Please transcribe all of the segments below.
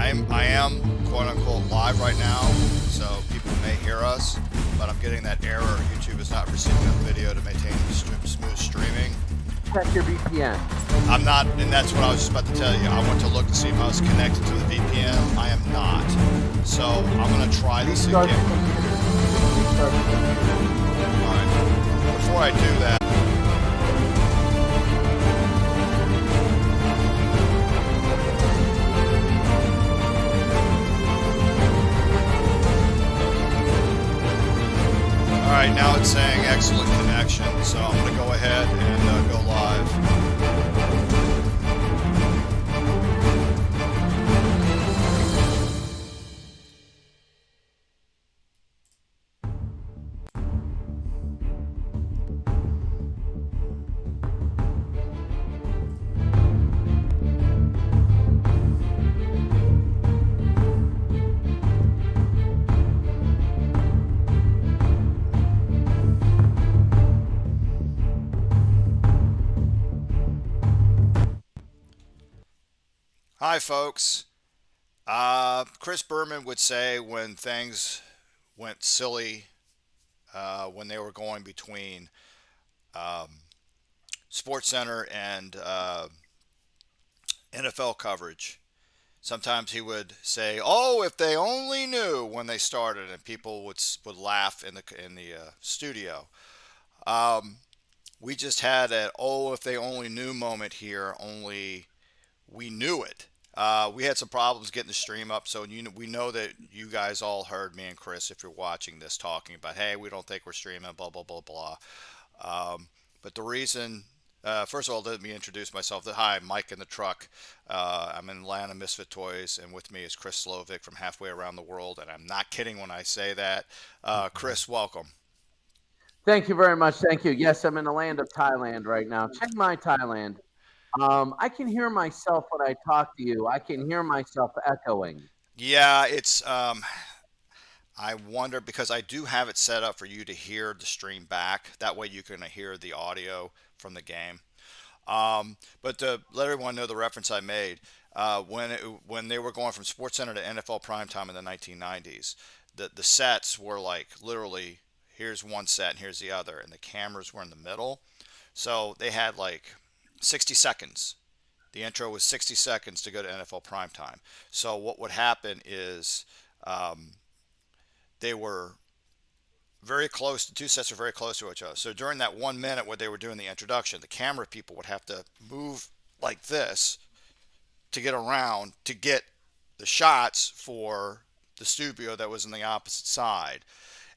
I am quote unquote live right now, so people may hear us, but I'm getting that error. YouTube is not receiving enough video to maintain smooth streaming. Check your VPN. I'm not, and that's what I was just about to tell you. I went to look to see if I was connected to the VPN. I am not. So I'm going to try this again. All right. Before I do that, all right, now it's saying excellent connection, so I'm going to go ahead and go live. Hi, folks. Chris Berman would say when things went silly, when they were going between um, Sports Center and NFL coverage, sometimes he would say, "Oh, if they only knew," when they started, and people would laugh in the studio. Um, we just had an "Oh, if they only knew" moment here. Only we knew it. We had some problems getting the stream up, so we know that you guys all heard me and Chris, if you're watching this, talking about, hey, we don't think we're streaming, blah blah blah blah. But the reason, first of all, let me introduce myself. Hi, Mike in the truck. I'm in Atlanta, Misfit Toys, and with me is Chris Slovic from Halfway Around the World, and I'm not kidding when I say that. Chris, welcome. Thank you very much. Thank you. Yes, I'm in the land of Thailand right now. Check my Thailand. I can hear myself when I talk to you. I can hear myself echoing. Yeah, it's I wonder, because I do have it set up for you to hear the stream back. That way you can hear the audio from the game. But to let everyone know the reference I made, when they were going from SportsCenter to NFL primetime in the 1990s, the sets were like literally, here's one set and here's the other, and the cameras were in the middle. So they had like 60 seconds. The intro was 60 seconds to go to NFL primetime. So what would happen is um, they were very close. The two sets are very close to each other. So during that 1 minute where they were doing the introduction, the camera people would have to move like this to get around to get the shots for the studio that was on the opposite side.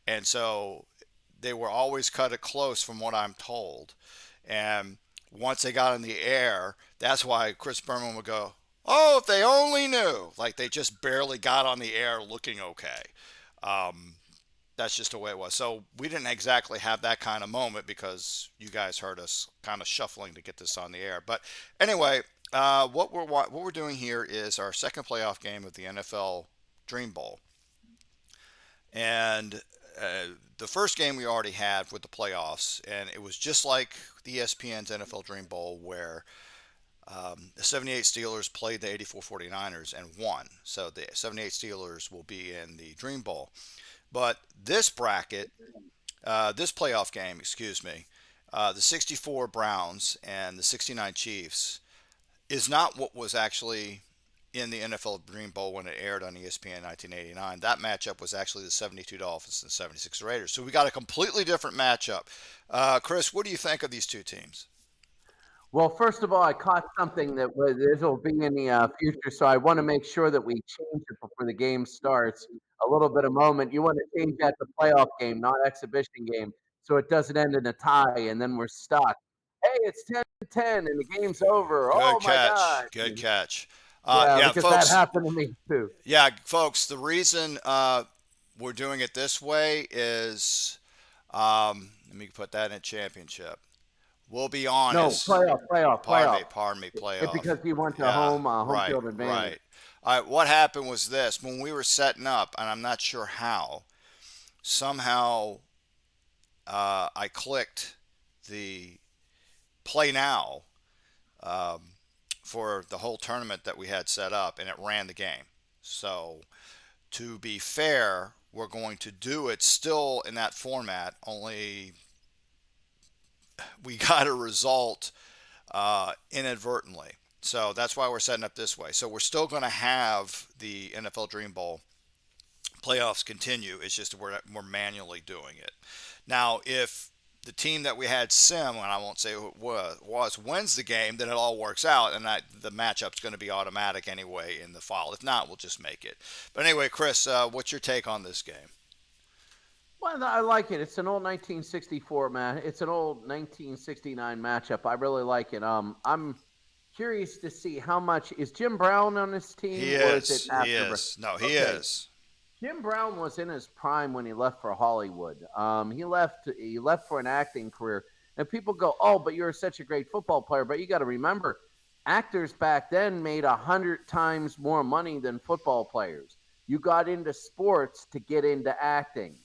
And so they were always cut it close, from what I'm told. And once they got in the air, that's why Chris Berman would go, "Oh, if they only knew." Like they just barely got on the air looking okay. Um, that's just the way it was. So we didn't exactly have that kind of moment because you guys heard us kind of shuffling to get this on the air. But anyway, what we're doing here is our second playoff game of the NFL Dream Bowl, and the first game we already had with the playoffs, and it was just like the ESPN's NFL Dream Bowl, where the 78 Steelers played the 84 49ers and won. So the 78 Steelers will be in the Dream Bowl. But this bracket, this playoff game, excuse me, the 64 Browns and the 69 Chiefs is not what was actually in the NFL Dream Bowl when it aired on ESPN in 1989. That matchup was actually the 72 Dolphins and 76 Raiders. So we got a completely different matchup. Chris, what do you think of these two teams? Well, first of all, I caught something that this will be in the future, so I want to make sure that we change it before the game starts. A little bit of moment. You want to change that to playoff game, not exhibition game, so it doesn't end in a tie and then we're stuck. Hey, it's 10-10 and the game's over. Good Oh my God. catch. Good catch. Yeah, Yeah, because that folks. happened to me too. Yeah, folks. The reason we're doing it this way is, let me put that in championship. We'll be No, honest. playoff. Pardon me, It playoff. because you want the Yeah, home right, field advantage. right. All right, what happened was this: when we were setting up, and I'm not sure how, somehow I clicked the play now um, for the whole tournament that we had set up, and it ran the game. So, to be fair, we're going to do it still in that format, only we got a result inadvertently. So that's why we're setting up this way. So we're still going to have the NFL Dream Bowl playoffs continue. It's just we're manually doing it. Now, if the team that we had sim, and I won't say who it was wins the game, then it all works out, and the matchup's going to be automatic anyway in the file. If not, we'll just make it. But anyway, Chris, what's your take on this game? Well, I like it. It's an old 1964 match. It's an old 1969 matchup. I really like it. I'm curious to see how much is Jim Brown on this He team, or is it is. He after? is. No, he Okay, is. Jim Brown was in his prime when he left for Hollywood. He left for an acting career, and people go, "Oh, but you're such a great football player." But you got to remember, actors back then made 100 times more money than football players. You got into sports to get into acting,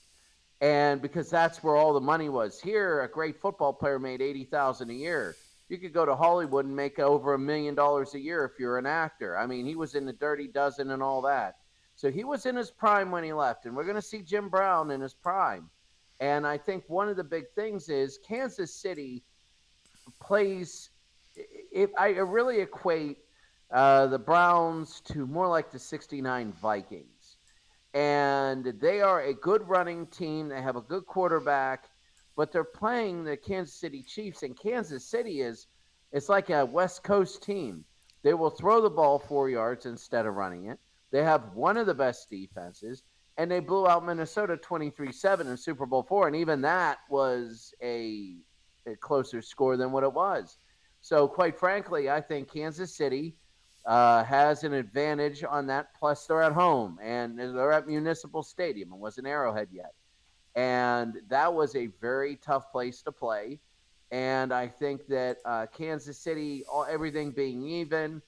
and because that's where all the money was. Here, a great football player made 80,000 a year. You could go to Hollywood and make over $1 million a year if you're an actor. I mean, he was in the Dirty Dozen and all that. So he was in his prime when he left, and we're going to see Jim Brown in his prime. And I think one of the big things is Kansas City plays. If I really equate the Browns to more like the '69 Vikings, and they are a good running team. They have a good quarterback, but they're playing the Kansas City Chiefs, and Kansas City is it's like a West Coast team. They will throw the ball 4 yards instead of running it. They have one of the best defenses, and they blew out Minnesota 23-7 in Super Bowl IV, and even that was a closer score than what it was. So, quite frankly, I think Kansas City has an advantage on that. Plus, they're at home and they're at Municipal Stadium. It wasn't Arrowhead yet, and that was a very tough place to play. And I think that Kansas City, everything being even,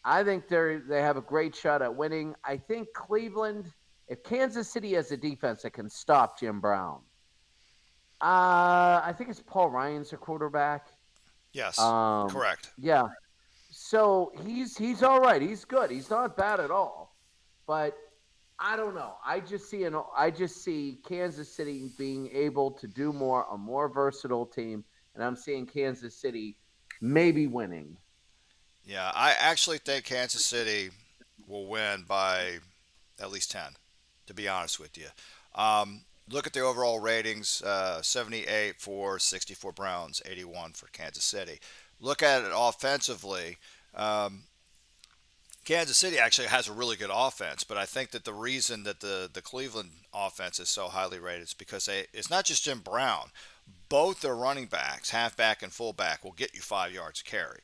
I think they have a great shot at winning. I think Cleveland, if Kansas City has a defense that can stop Jim Brown, I think it's Paul Ryan's a quarterback. Yes, Um, correct. yeah, so he's all right. He's good. He's not bad at all. But I don't know. I just see Kansas City being able to do more, a more versatile team, and I'm seeing Kansas City maybe winning. Yeah, I actually think Kansas City will win by at least 10, to be honest with you. Look at the overall ratings 78 for 64 Browns, 81 for Kansas City. Look at it offensively. Um, Kansas City actually has a really good offense, but I think that the reason that the Cleveland offense is so highly rated is because it's not just Jim Brown. Both their running backs, halfback and fullback, will get you 5 yards a carry.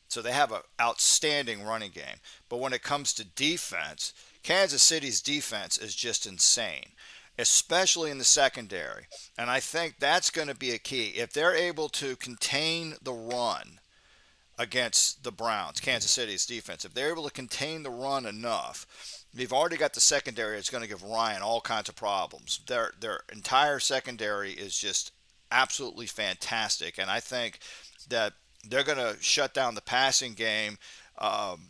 So they have an outstanding running game. But when it comes to defense, Kansas City's defense is just insane, especially in the secondary. And I think that's going to be a key. If they're able to contain the run against the Browns, Kansas City's defense, if they're able to contain the run enough, they've already got the secondary that's going to give Ryan all kinds of problems. Their entire secondary is just absolutely fantastic. And I think that they're going to shut down the passing game, um,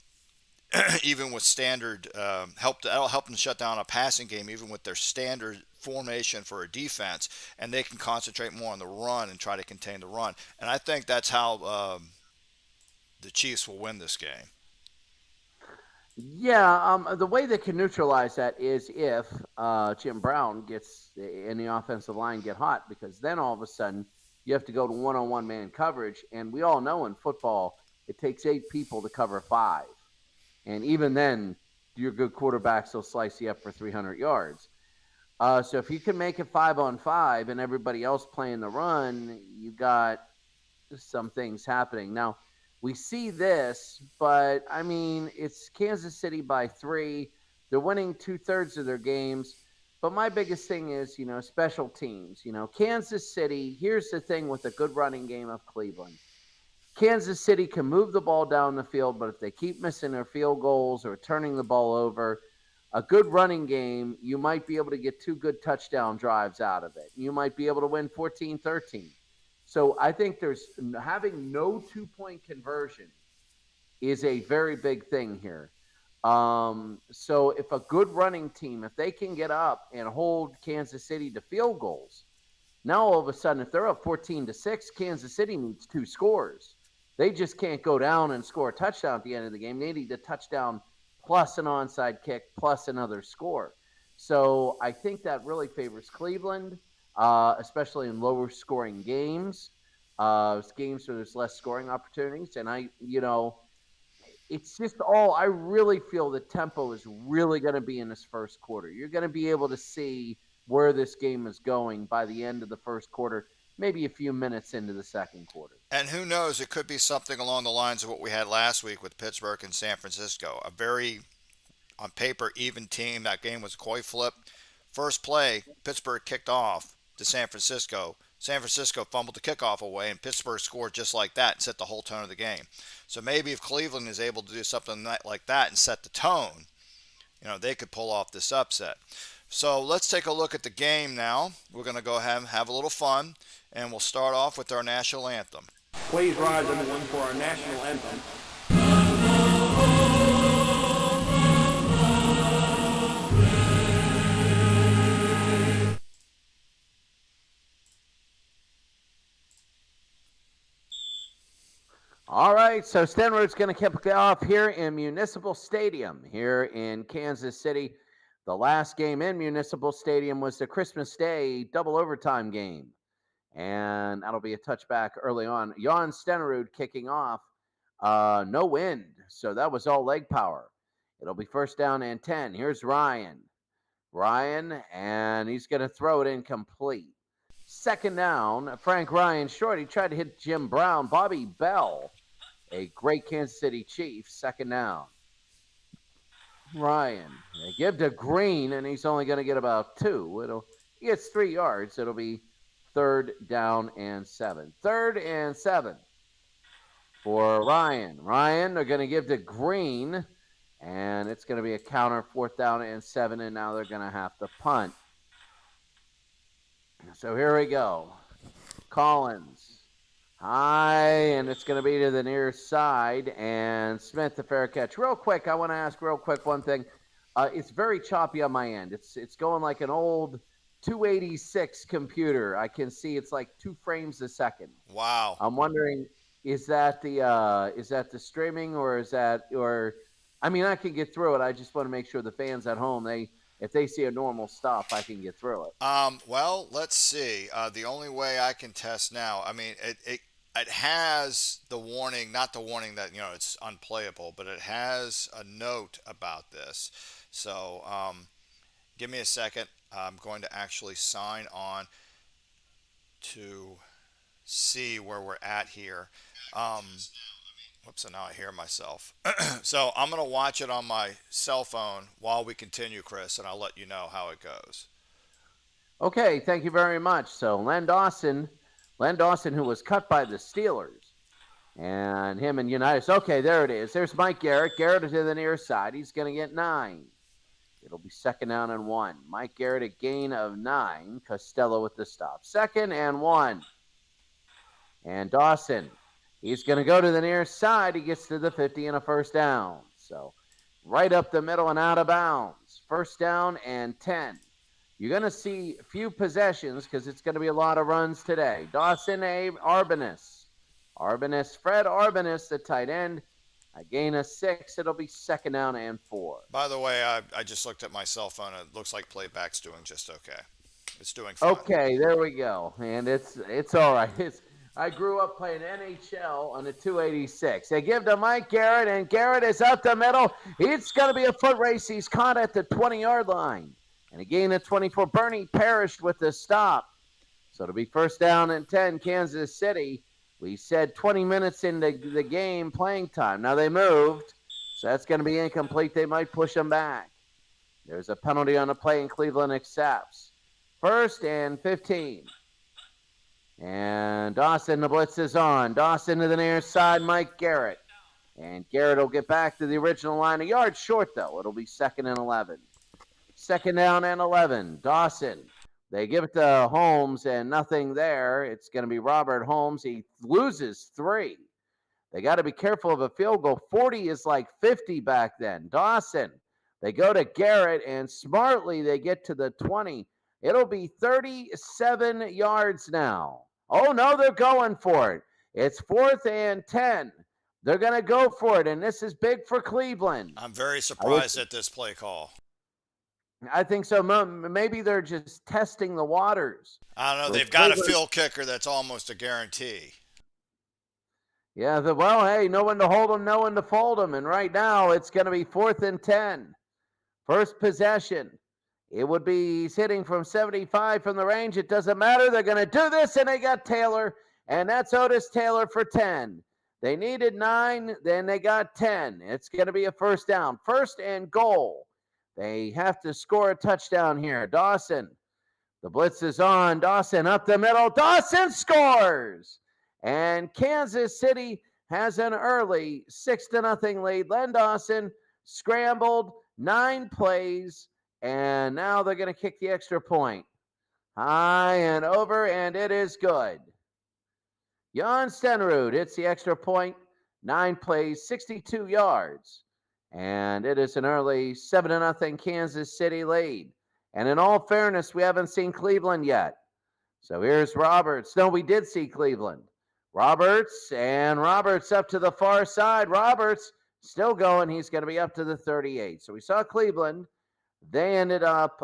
even with standard that'll help them shut down a passing game, even with their standard formation for a defense, and they can concentrate more on the run and try to contain the run. And I think that's how the Chiefs will win this game. Yeah, the way they can neutralize that is if Jim Brown gets in the offensive line get hot, because then all of a sudden you have to go to one-on-one man coverage, and we all know in football it takes 8 people to cover 5, and even then your good quarterbacks will slice you up for 300 yards. So if you can make it 5-on-5 and everybody else playing the run, you got some things happening. Now, we see this, but I mean, it's Kansas City by 3. They're winning 2/3 of their games. But my biggest thing is, special teams. Kansas City, here's the thing with a good running game of Cleveland. Kansas City can move the ball down the field, but if they keep missing their field goals or turning the ball over, a good running game, you might be able to get 2 good touchdown drives out of it. You might be able to win 14-13. So I think having no 2-point conversion is a very big thing here. So if a good running team, if they can get up and hold Kansas City to field goals, now all of a sudden, if they're up 14-6, Kansas City needs two scores. They just can't go down and score a touchdown at the end of the game. They need a touchdown plus an onside kick plus another score. So I think that really favors Cleveland, especially in lower scoring games, games where there's less scoring opportunities. And it's just all, I really feel the tempo is really going to be in this first quarter. You're going to be able to see where this game is going by the end of the first quarter, maybe a few minutes into the second quarter. And who knows, it could be something along the lines of what we had last week with Pittsburgh and San Francisco. A very, on paper, even team. That game was a coin flip. First play, Pittsburgh kicked off to San Francisco. San Francisco fumbled the kickoff away, and Pittsburgh scored just like that and set the whole tone of the game. So maybe if Cleveland is able to do something like that and set the tone, they could pull off this upset. So let's take a look at the game now. We're going to go ahead and have a little fun, and we'll start off with our national anthem. Please rise everyone for our national anthem. All right, so Stenroad's going to kick it off here in Municipal Stadium here in Kansas City. The last game in Municipal Stadium was the Christmas Day double overtime game. And that'll be a touchback early on. Jan Stenerud kicking off. No wind, so that was all leg power. It'll be first down and 10. Here's Ryan. And he's going to throw it incomplete. Second down, Frank Ryan short. He tried to hit Jim Brown. Bobby Bell, a great Kansas City Chief. Second down. Ryan, they give to Green, and he's only going to get about 2. He gets 3 yards. It'll be third down and 7. Third and 7 for Ryan. Ryan, they're going to give to Green, and it's going to be a counter, fourth down and 7, and now they're going to have to punt. So here we go. Collins, high, and it's going to be to the near side, and Smith, the fair catch. Real quick, I want to ask one thing. It's very choppy on my end. It's going like an old 286 computer. I can see it's like 2 frames a second. Wow. I'm wondering, is that the streaming, or I mean, I can get through it. I just want to make sure the fans at home, if they see a normal stop, I can get through it. Well, let's see. The only way I can test now, I mean, it has the warning, not the warning that it's unplayable, but it has a note about this. So give me a second. I'm going to actually sign on to see where we're at here. Whoops, and now I hear myself. So I'm going to watch it on my cell phone while we continue, Chris, and I'll let you know how it goes. Okay, thank you very much. So Len Dawson, who was cut by the Steelers, and him and Unitas. Okay, there it is. There's Mike Garrett. Garrett is to the near side. He's going to get 9. It'll be second down and 1. Mike Garrett, a gain of 9. Costello with the stop. Second and 1. And Dawson, he's going to go to the near side. He gets to the 50 and a first down. So right up the middle and out of bounds. First down and 10. You're going to see a few possessions because it's going to be a lot of runs today. Dawson, Arbanis. Fred Arbanis, the tight end. A gain of 6. It'll be second down and 4. By the way, I just looked at my cell phone. It looks like playback's doing just okay. It's doing fine. Okay, there we go. And it's all right. I grew up playing NHL on the 286. They give to Mike Garrett, and Garrett is up the middle. It's going to be a foot race. He's caught at the 20-yard line. And a gain of 24. Bernie Parrish with the stop. So it'll be first down and 10, Kansas City. We said 20 minutes into the game playing time. Now they moved, so that's going to be incomplete. They might push them back. There's a penalty on the play, and Cleveland accepts. First and 15. And Dawson, the blitz is on. Dawson to the near side, Mike Garrett. And Garrett will get back to the original line. A yard short, though. It'll be second and 11. Second down and 11. Dawson. They give it to Holmes, and nothing there. It's going to be Robert Holmes. He loses 3. They got to be careful of a field goal. 40 is like 50 back then. Dawson. They go to Garrett, and smartly they get to the 20. It'll be 37 yards now. Oh, no, they're going for it. It's 4th and 10. They're going to go for it, and this is big for Cleveland. I'm very surprised at this play call. I think so. Maybe they're just testing the waters. I don't know. They've got a field kicker that's almost a guarantee. Yeah, well, hey, no one to hold them, no one to fold them. And right now, it's going to be 4th and 10. First possession. It would be hitting from 75 from the range. It doesn't matter. They're going to do this, and they got Taylor, and that's Otis Taylor for 10. They needed 9, then they got 10. It's going to be a first down. 1st and goal. They have to score a touchdown here. Dawson. The blitz is on. Dawson up the middle. Dawson scores. And Kansas City has an early 6-0 lead. Len Dawson scrambled 9 plays, and now they're going to kick the extra point. High and over, and it is good. Jan Stenrud hits the extra point. 9 plays, 62 yards. And it is an early 7-0 Kansas City lead. And in all fairness, we haven't seen Cleveland yet. So here's Roberts. No, we did see Cleveland. Roberts up to the far side. Roberts still going. He's going to be up to the 38. So we saw Cleveland. They ended up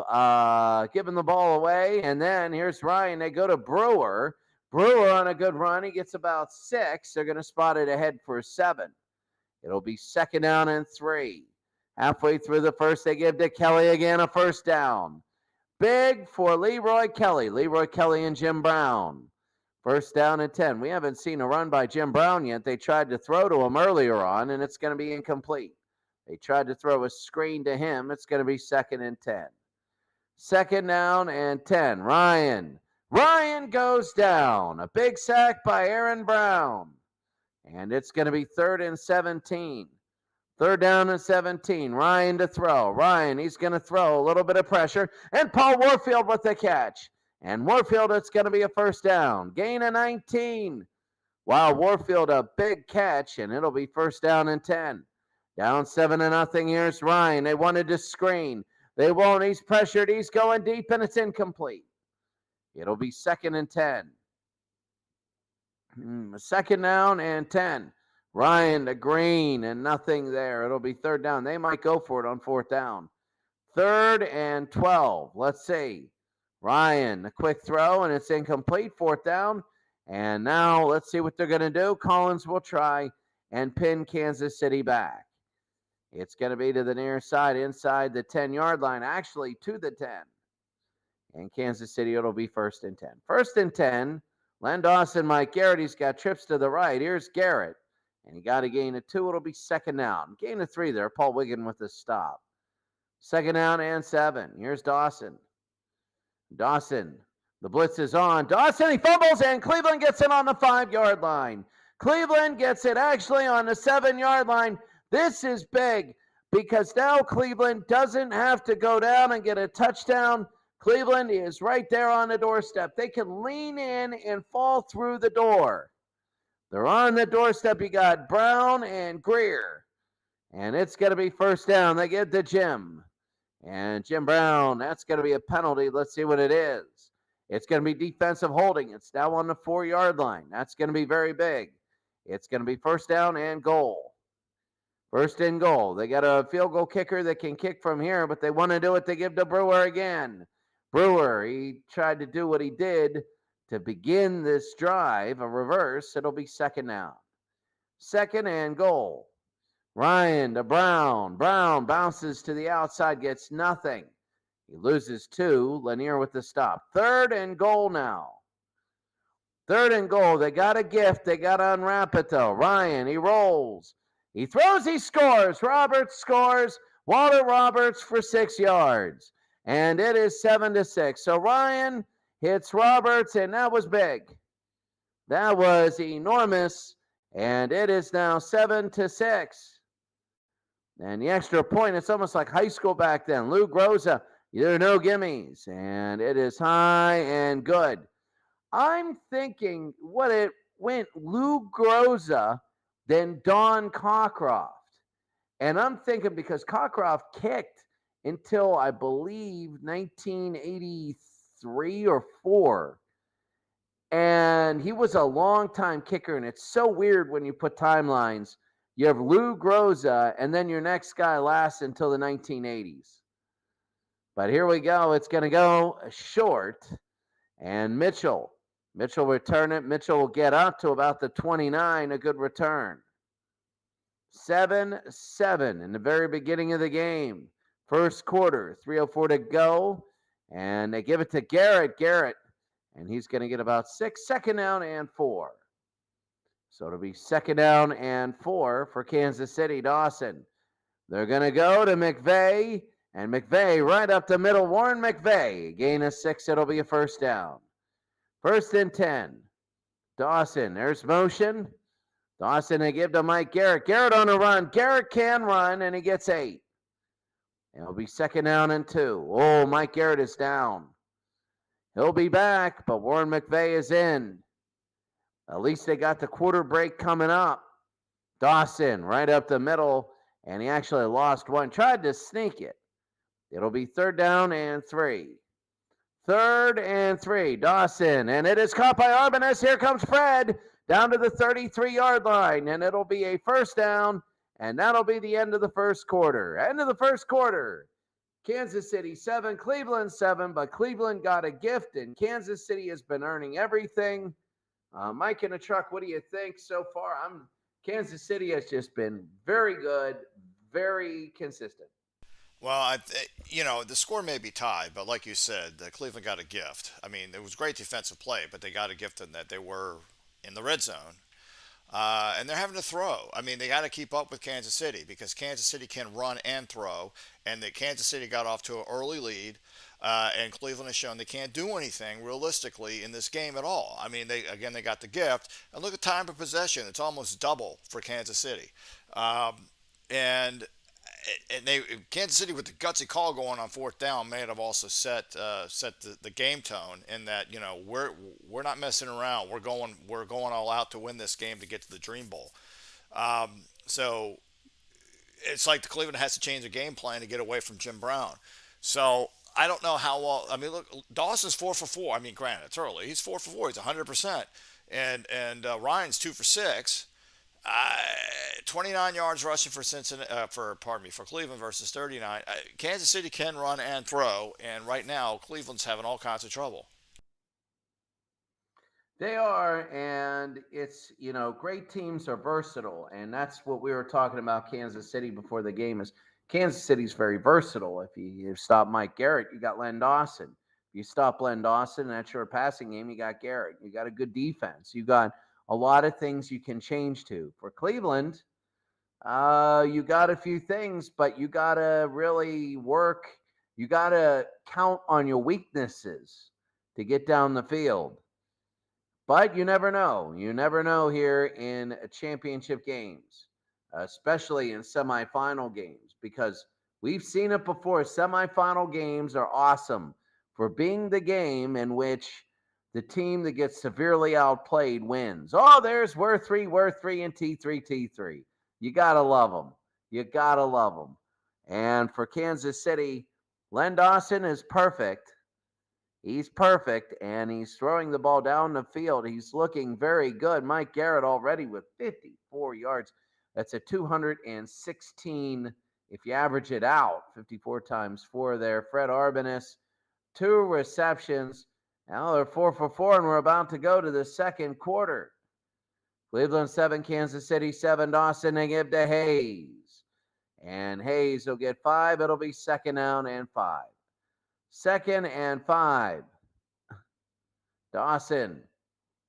giving the ball away. And then here's Ryan. They go to Brewer. Brewer on a good run. He gets about 6. They're going to spot it ahead for 7. It'll be 2nd down and 3. Halfway through the first, they give to Kelly again a first down. Big for Leroy Kelly. Leroy Kelly and Jim Brown. 1st down and 10. We haven't seen a run by Jim Brown yet. They tried to throw to him earlier on, and it's going to be incomplete. They tried to throw a screen to him. It's going to be 2nd and 10. 2nd down and 10. Ryan. Ryan goes down. A big sack by Aaron Brown. And it's going to be 3rd and 17. 3rd down and 17. Ryan to throw. Ryan, he's going to throw a little bit of pressure. And Paul Warfield with the catch. And Warfield, it's going to be a first down. Gain of 19. Wow, Warfield, a big catch, and it'll be 1st down and 10. Down 7-0. Here's Ryan. They wanted to screen. They won't. He's pressured. He's going deep, and it's incomplete. It'll be 2nd and 10. 2nd down and 10. Ryan to Green, and nothing there. It'll be 3rd down. They might go for it on 4th down. 3rd and 12. Let's see. Ryan, a quick throw, and it's incomplete. 4th down. And now let's see what they're going to do. Collins will try and pin Kansas City back. It's going to be to the near side, inside the 10-yard line, actually to the 10. And Kansas City, it'll be 1st and 10. 1st and 10. Len Dawson, Mike Garrett, he's got trips to the right. Here's Garrett. And he got a gain of 2. It'll be 2nd down. Gain of 3 there. Paul Wiggin with the stop. 2nd down and 7. Here's Dawson. Dawson. The blitz is on. Dawson, he fumbles, and Cleveland gets it on the 5-yard line. Cleveland gets it actually on the 7-yard line. This is big because now Cleveland doesn't have to go down and get a touchdown. Cleveland is right there on the doorstep. They can lean in and fall through the door. They're on the doorstep. You got Brown and Greer. And it's going to be 1st down. They get to Jim. And Jim Brown, that's going to be a penalty. Let's see what it is. It's going to be defensive holding. It's now on the 4-yard line. That's going to be very big. It's going to be 1st down and goal. 1st and goal. They got a field goal kicker that can kick from here, but they want to do it. They give to Brewer again. Brewer, he tried to do what he did to begin this drive, a reverse. It'll be 2nd down. 2nd and goal. Ryan to Brown. Brown bounces to the outside, gets nothing. He loses 2. Lanier with the stop. 3rd and goal now. 3rd and goal. They got a gift. They got to unwrap it, though. Ryan, he rolls. He throws, he scores. Roberts scores. Walter Roberts for 6 yards. And it is 7-6. So Ryan hits Roberts, and that was big. That was enormous. And it is now 7-6. And the extra point, it's almost like high school back then. Lou Groza, there are no gimmies. And it is high and good. I'm thinking what it went Lou Groza then Don Cockcroft. And I'm thinking because Cockcroft kicked until I believe 1983 or 4. And he was a long time kicker. And it's so weird when you put timelines. You have Lou Groza, and then your next guy lasts until the 1980s. But here we go. It's going to go short. And Mitchell return it. Mitchell will get up to about the 29. A good return. 7-7 in the very beginning of the game. First quarter, 3:04 to go. And they give it to Garrett. And he's going to get about 6. Second down and 4. So it'll be second down and 4 for Kansas City. Dawson. They're going to go to McVay. And McVay right up the middle. Warren McVay. Gain of 6. It'll be a first down. First and 10. Dawson. There's motion. Dawson, they give to Mike Garrett. Garrett on a run. Garrett can run, and he gets 8. It'll be second down and 2. Oh, Mike Garrett is down. He'll be back, but Warren McVay is in. At least they got the quarter break coming up. Dawson right up the middle, and he actually lost one. Tried to sneak it. It'll be third down and 3. Third and 3. Dawson, and it is caught by Arbanez. Here comes Fred down to the 33-yard line, and it'll be a first down, and that'll be the end of the first quarter. End of the first quarter. Kansas City 7, Cleveland 7, but Cleveland got a gift, and Kansas City has been earning everything. Mike in the truck, what do you think so far? Kansas City has just been very good, very consistent. Well, the score may be tied, but like you said, Cleveland got a gift. I mean, it was great defensive play, but they got a gift in that they were in the red zone. And they're having to throw. I mean, they got to keep up with Kansas City because Kansas City can run and throw, and that Kansas City got off to an early lead, and Cleveland has shown they can't do anything realistically in this game at all. I mean, they got the gift, and look at time of possession; it's almost double for Kansas City, and they Kansas City with the gutsy call going on fourth down may have also set the game tone in that we're not messing around. We're going all out to win this game to get to the Dream Bowl. So it's like the Cleveland has to change the game plan to get away from Jim Brown. So I don't know how well. I mean, look, Dawson's 4 for 4. I mean, granted, it's early. He's 4 for 4. He's 100%, and Ryan's 2 for 6. 29 yards rushing for Cincinnati, for Cleveland versus 39. Kansas City can run and throw, and right now Cleveland's having all kinds of trouble. They are, and it's, great teams are versatile, and that's what we were talking about Kansas City before the game is Kansas City's very versatile. If you stop Mike Garrett, you got Len Dawson. If you stop Len Dawson, that's your passing game, you got Garrett. You got a good defense. You got a lot of things you can change to. For Cleveland, you got a few things, but you got to really work. You got to count on your weaknesses to get down the field. But you never know. You never know here in championship games, especially in semifinal games, because we've seen it before. Semifinal games are awesome for being the game in which the team that gets severely outplayed wins. Oh, there's we're three, and T3. You got to love them. You got to love them. And for Kansas City, Len Dawson is perfect. He's perfect, and he's throwing the ball down the field. He's looking very good. Mike Garrett already with 54 yards. That's a 216 if you average it out. 54 times 4 there. Fred Arbanez, 2 receptions. Now they're 4 for 4, and we're about to go to the second quarter. Cleveland 7, Kansas City 7. Dawson, they give to Hayes. And Hayes will get 5. It'll be second down and 5. Second and 5. Dawson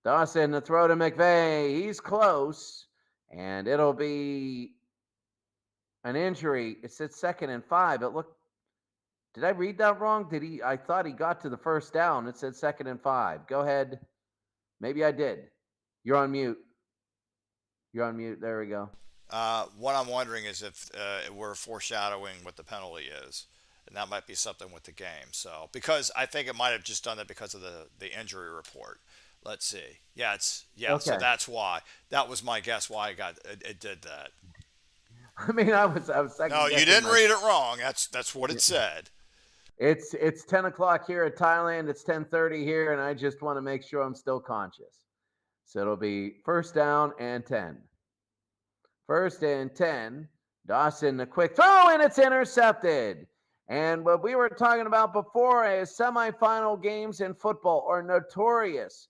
to throw to McVay. He's close, and it'll be an injury. It said second and 5. Did I read that wrong? I thought he got to the first down. It said second and 5. Go ahead. Maybe I did. You're on mute. There we go. What I'm wondering is if we're foreshadowing what the penalty is, and that might be something with the game. So because I think it might have just done that because of the injury report. Let's see. Yeah, so Okay. that's why. That was my guess why it did that. I mean, I was No, second you guessing didn't my. read it wrong. That's what it said. It's 10 o'clock here at Thailand. It's 10:30 here, and I just want to make sure I'm still conscious. So it'll be first down and 10. First and 10. Dawson, a quick throw, and it's intercepted. And what we were talking about before is semifinal games in football are notorious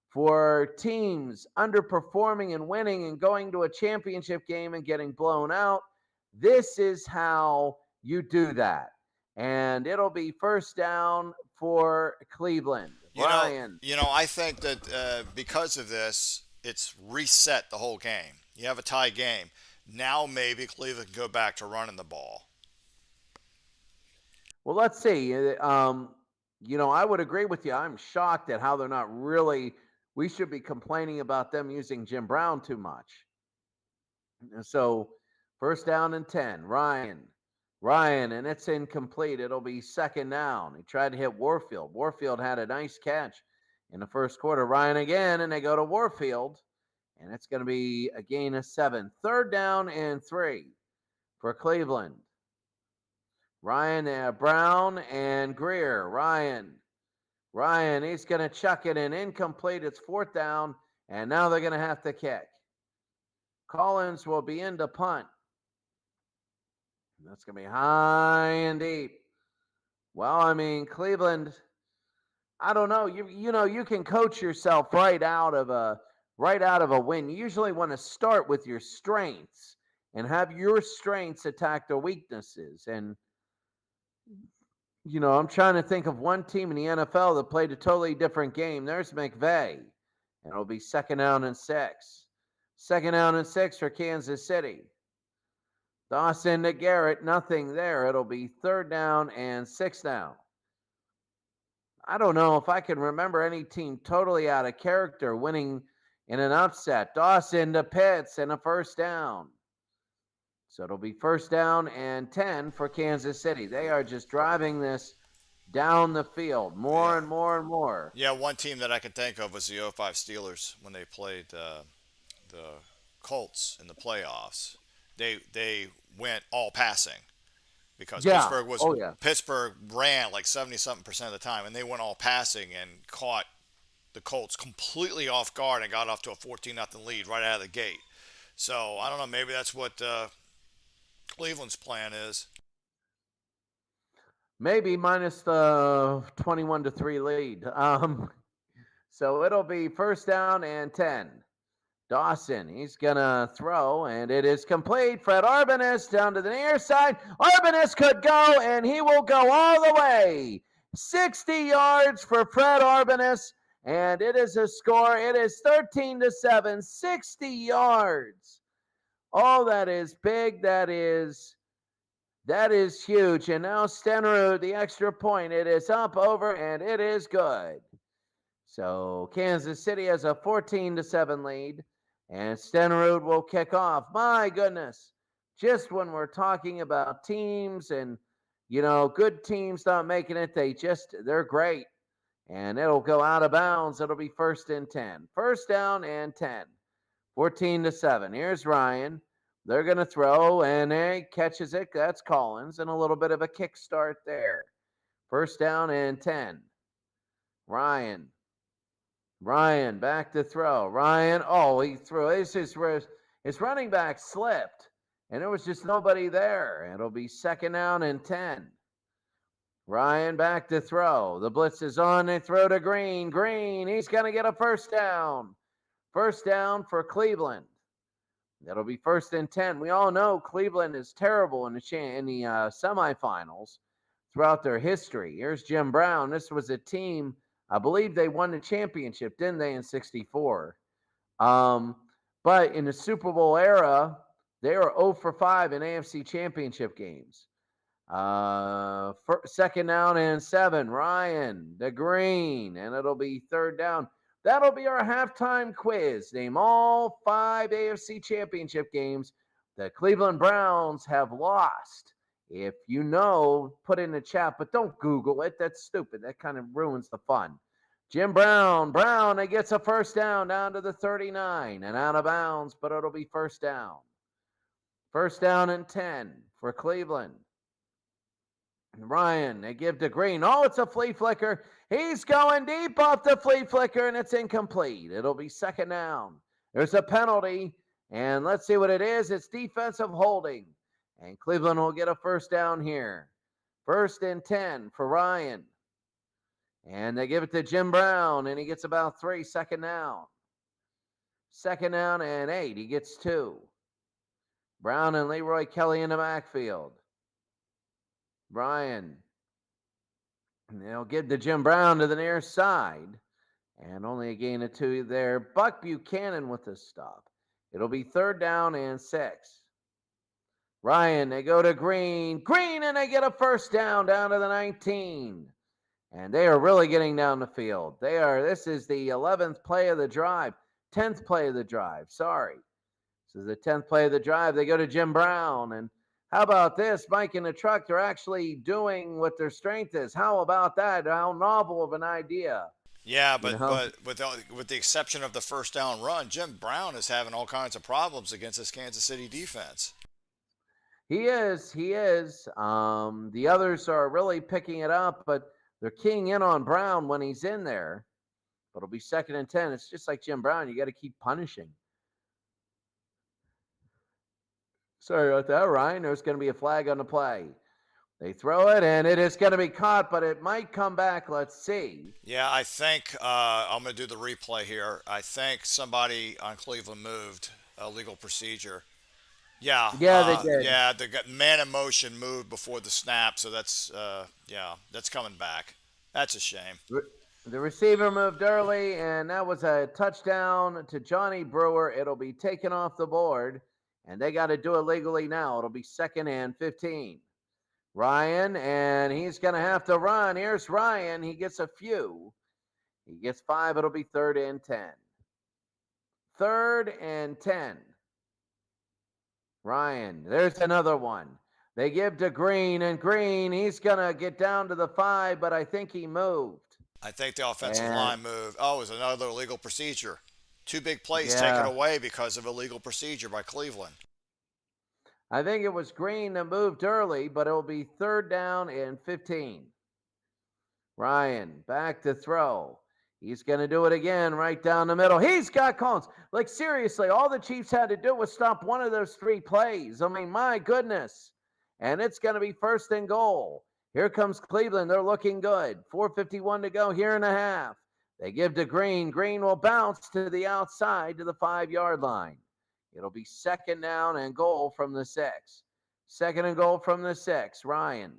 for teams underperforming and winning and going to a championship game and getting blown out. This is how you do that. And it'll be first down for Cleveland. Ryan. I think that because of this, it's reset the whole game. You have a tie game. Now maybe Cleveland can go back to running the ball. Well, let's see. I would agree with you. I'm shocked at how they're not really. We should be complaining about them using Jim Brown too much. So, first down and 10. Ryan, and it's incomplete. It'll be second down. He tried to hit Warfield. Warfield had a nice catch in the first quarter. Ryan again, and they go to Warfield, and it's going to be a gain of 7. Third down and 3 for Cleveland. Ryan, Brown, and Greer. Ryan, he's going to chuck it in incomplete. It's fourth down, and now they're going to have to kick. Collins will be in to punt. That's going to be high and deep. Well, I mean, Cleveland, I don't know. You can coach yourself right out of a win. You usually want to start with your strengths and have your strengths attack their weaknesses. And I'm trying to think of one team in the NFL that played a totally different game. There's McVay, and it'll be second down and 6. Second down and 6 for Kansas City. Dawson to Garrett, nothing there. It'll be third down and 6 now. I don't know if I can remember any team totally out of character winning in an upset. Dawson to Pitts and a first down. So it'll be first down and 10 for Kansas City. They are just driving this down the field more Yeah. and more and more. Yeah, one team that I can think of was the '05 Steelers when they played the Colts in the playoffs. They went all passing because Yeah. Oh, yeah. Pittsburgh ran like 70 something percent of the time, and they went all passing and caught the Colts completely off guard and got off to a 14-0 lead right out of the gate. So I don't know. Maybe that's what Cleveland's plan is. Maybe minus the 21-3 lead. So it'll be first down and 10. Dawson, he's going to throw, and it is complete. Fred Arbanis down to the near side. Arbanis could go, and he will go all the way. 60 yards for Fred Arbanis, and it is a score. It is 13-7, 60 yards. Oh, that is big. That is huge. And now Stenerud, the extra point. It is up over, and it is good. So Kansas City has a 14-7 lead. And Stenerud will kick off. My goodness. Just when we're talking about teams and, good teams not making it, they're great. And it'll go out of bounds. It'll be first and 10. First down and 10. 14-7. Here's Ryan. They're going to throw, and he catches it. That's Collins, and a little bit of a kickstart there. First down and 10. Ryan back to throw. He threw. His running back slipped, and there was just nobody there. It'll be second down and 10. Ryan back to throw. The blitz is on. They throw to Green. He's going to get a first down. First down for Cleveland. That'll be first and 10. We all know Cleveland is terrible in the semifinals throughout their history. Here's Jim Brown. This was a team, I believe they won the championship, didn't they, in 64? But in the Super Bowl era, they were 0 for 5 in AFC championship games. Second down and 7. Ryan, the Green, and it'll be third down. That'll be our halftime quiz. Name all 5 AFC championship games the Cleveland Browns have lost. If you know, put in the chat, but don't Google it. That's stupid. That kind of ruins the fun. Jim Brown. Brown, he gets a first down to the 39 and out of bounds, but it'll be first down. First down and 10 for Cleveland. Ryan, they give to Green. Oh, it's a flea flicker. He's going deep off the flea flicker, and it's incomplete. It'll be second down. There's a penalty, and let's see what it is. It's defensive holding, and Cleveland will get a first down here. First and 10 for Ryan. And they give it to Jim Brown, and he gets about 3. Second down. Second down and 8. He gets 2. Brown and Leroy Kelly in the backfield. Ryan. And they'll give to Jim Brown to the near side. And only a gain of 2 there. Buck Buchanan with the stop. It'll be third down and 6. Ryan, they go to Green. Green, and they get a first down to the 19. And they are really getting down the field. This is the 11th play of the drive. 10th play of the drive. Sorry. This is the 10th play of the drive. They go to Jim Brown. And how about this? Mike in the truck, they're actually doing what their strength is. How about that? How novel of an idea. Yeah, but with the exception of the first down run, Jim Brown is having all kinds of problems against this Kansas City defense. He is. The others are really picking it up, but they're keying in on Brown when he's in there. But it'll be second and 10. It's just like Jim Brown. You got to keep punishing. Sorry about that, Ryan. There's going to be a flag on the play. They throw it, and it is going to be caught, but it might come back. Let's see. Yeah, I think I'm going to do the replay here. I think somebody on Cleveland moved a legal procedure. Yeah, they did. Yeah, the man in motion moved before the snap, so that's coming back. That's a shame. The receiver moved early, and that was a touchdown to Johnny Brewer. It'll be taken off the board, and they got to do it legally now. It'll be second and 15. Ryan, and he's going to have to run. Here's Ryan. He gets a few. He gets 5. It'll be third and 10. Third and 10. Ryan, there's another one. They give to Green, and Green, he's going to get down to the 5, but I think he moved. I think the offensive line moved. Oh, it was another illegal procedure. 2 big plays taken away because of illegal procedure by Cleveland. I think it was Green that moved early, but it'll be third down and 15. Ryan, back to throw. He's going to do it again right down the middle. He's got Collins. Like, seriously, all the Chiefs had to do was stop one of those 3 plays. I mean, my goodness. And it's going to be first and goal. Here comes Cleveland. They're looking good. 4:51 to go here in a half. They give to Green. Green will bounce to the outside to the 5-yard line. It'll be second down and goal from the 6. Second and goal from the 6. Ryan.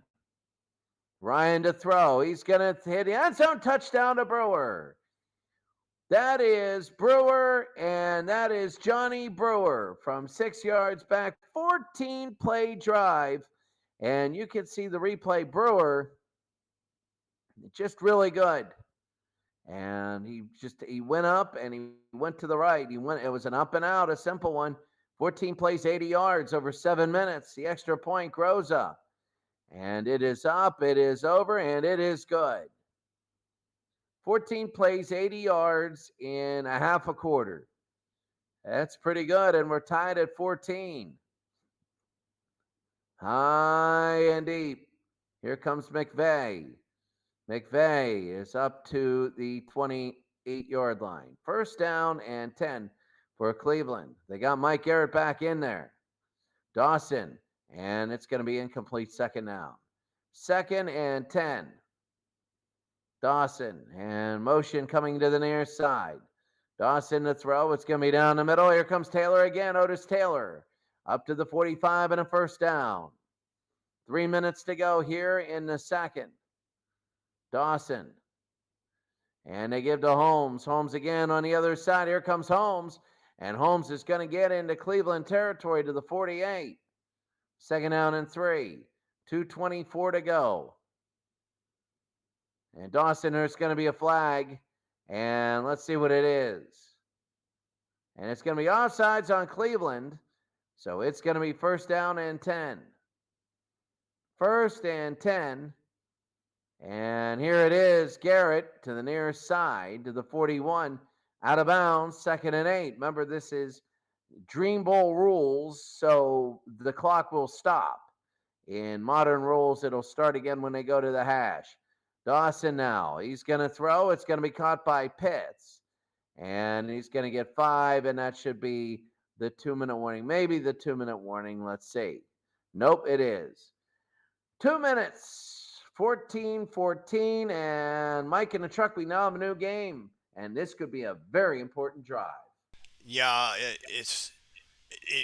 Ryan to throw. He's going to hit the end zone. Touchdown to Brewer. That is Brewer, and that is Johnny Brewer from 6 yards back. 14-play drive. And you can see the replay. Brewer, just really good. And he went up and he went to the right. It was an up and out, a simple one. 14 plays, 80 yards over 7 minutes. The extra point grows up. And it is up, it is over, and it is good. 14 plays, 80 yards in a half a quarter. That's pretty good, and we're tied at 14. High and deep. Here comes McVay. McVay is up to the 28-yard line. First down and 10 for Cleveland. They got Mike Garrett back in there. Dawson, and it's going to be incomplete second down. Second and 10. Dawson, and motion coming to the near side. Dawson to throw. It's going to be down the middle. Here comes Taylor again. Otis Taylor up to the 45 and a first down. 3 minutes to go here in the second. Dawson. And they give to Holmes. Holmes again on the other side. Here comes Holmes. And Holmes is going to get into Cleveland territory to the 48. Second down and 3. 2:24 to go. And Dawson, there's going to be a flag. And let's see what it is. And it's going to be offsides on Cleveland. So it's going to be first down and 10. First and 10. And here it is, Garrett to the near side to the 41, out of bounds, 2nd and 8. Remember, this is Dream Bowl rules, so the clock will stop. In modern rules, it'll start again when they go to the hash. Dawson now, he's going to throw. It's going to be caught by Pitts. And he's going to get 5, and that should be the 2-minute warning. Maybe the 2-minute warning. Let's see. Nope, it is. 2 minutes, 14-14, and Mike in the truck, we now have a new game, and this could be a very important drive. Yeah, it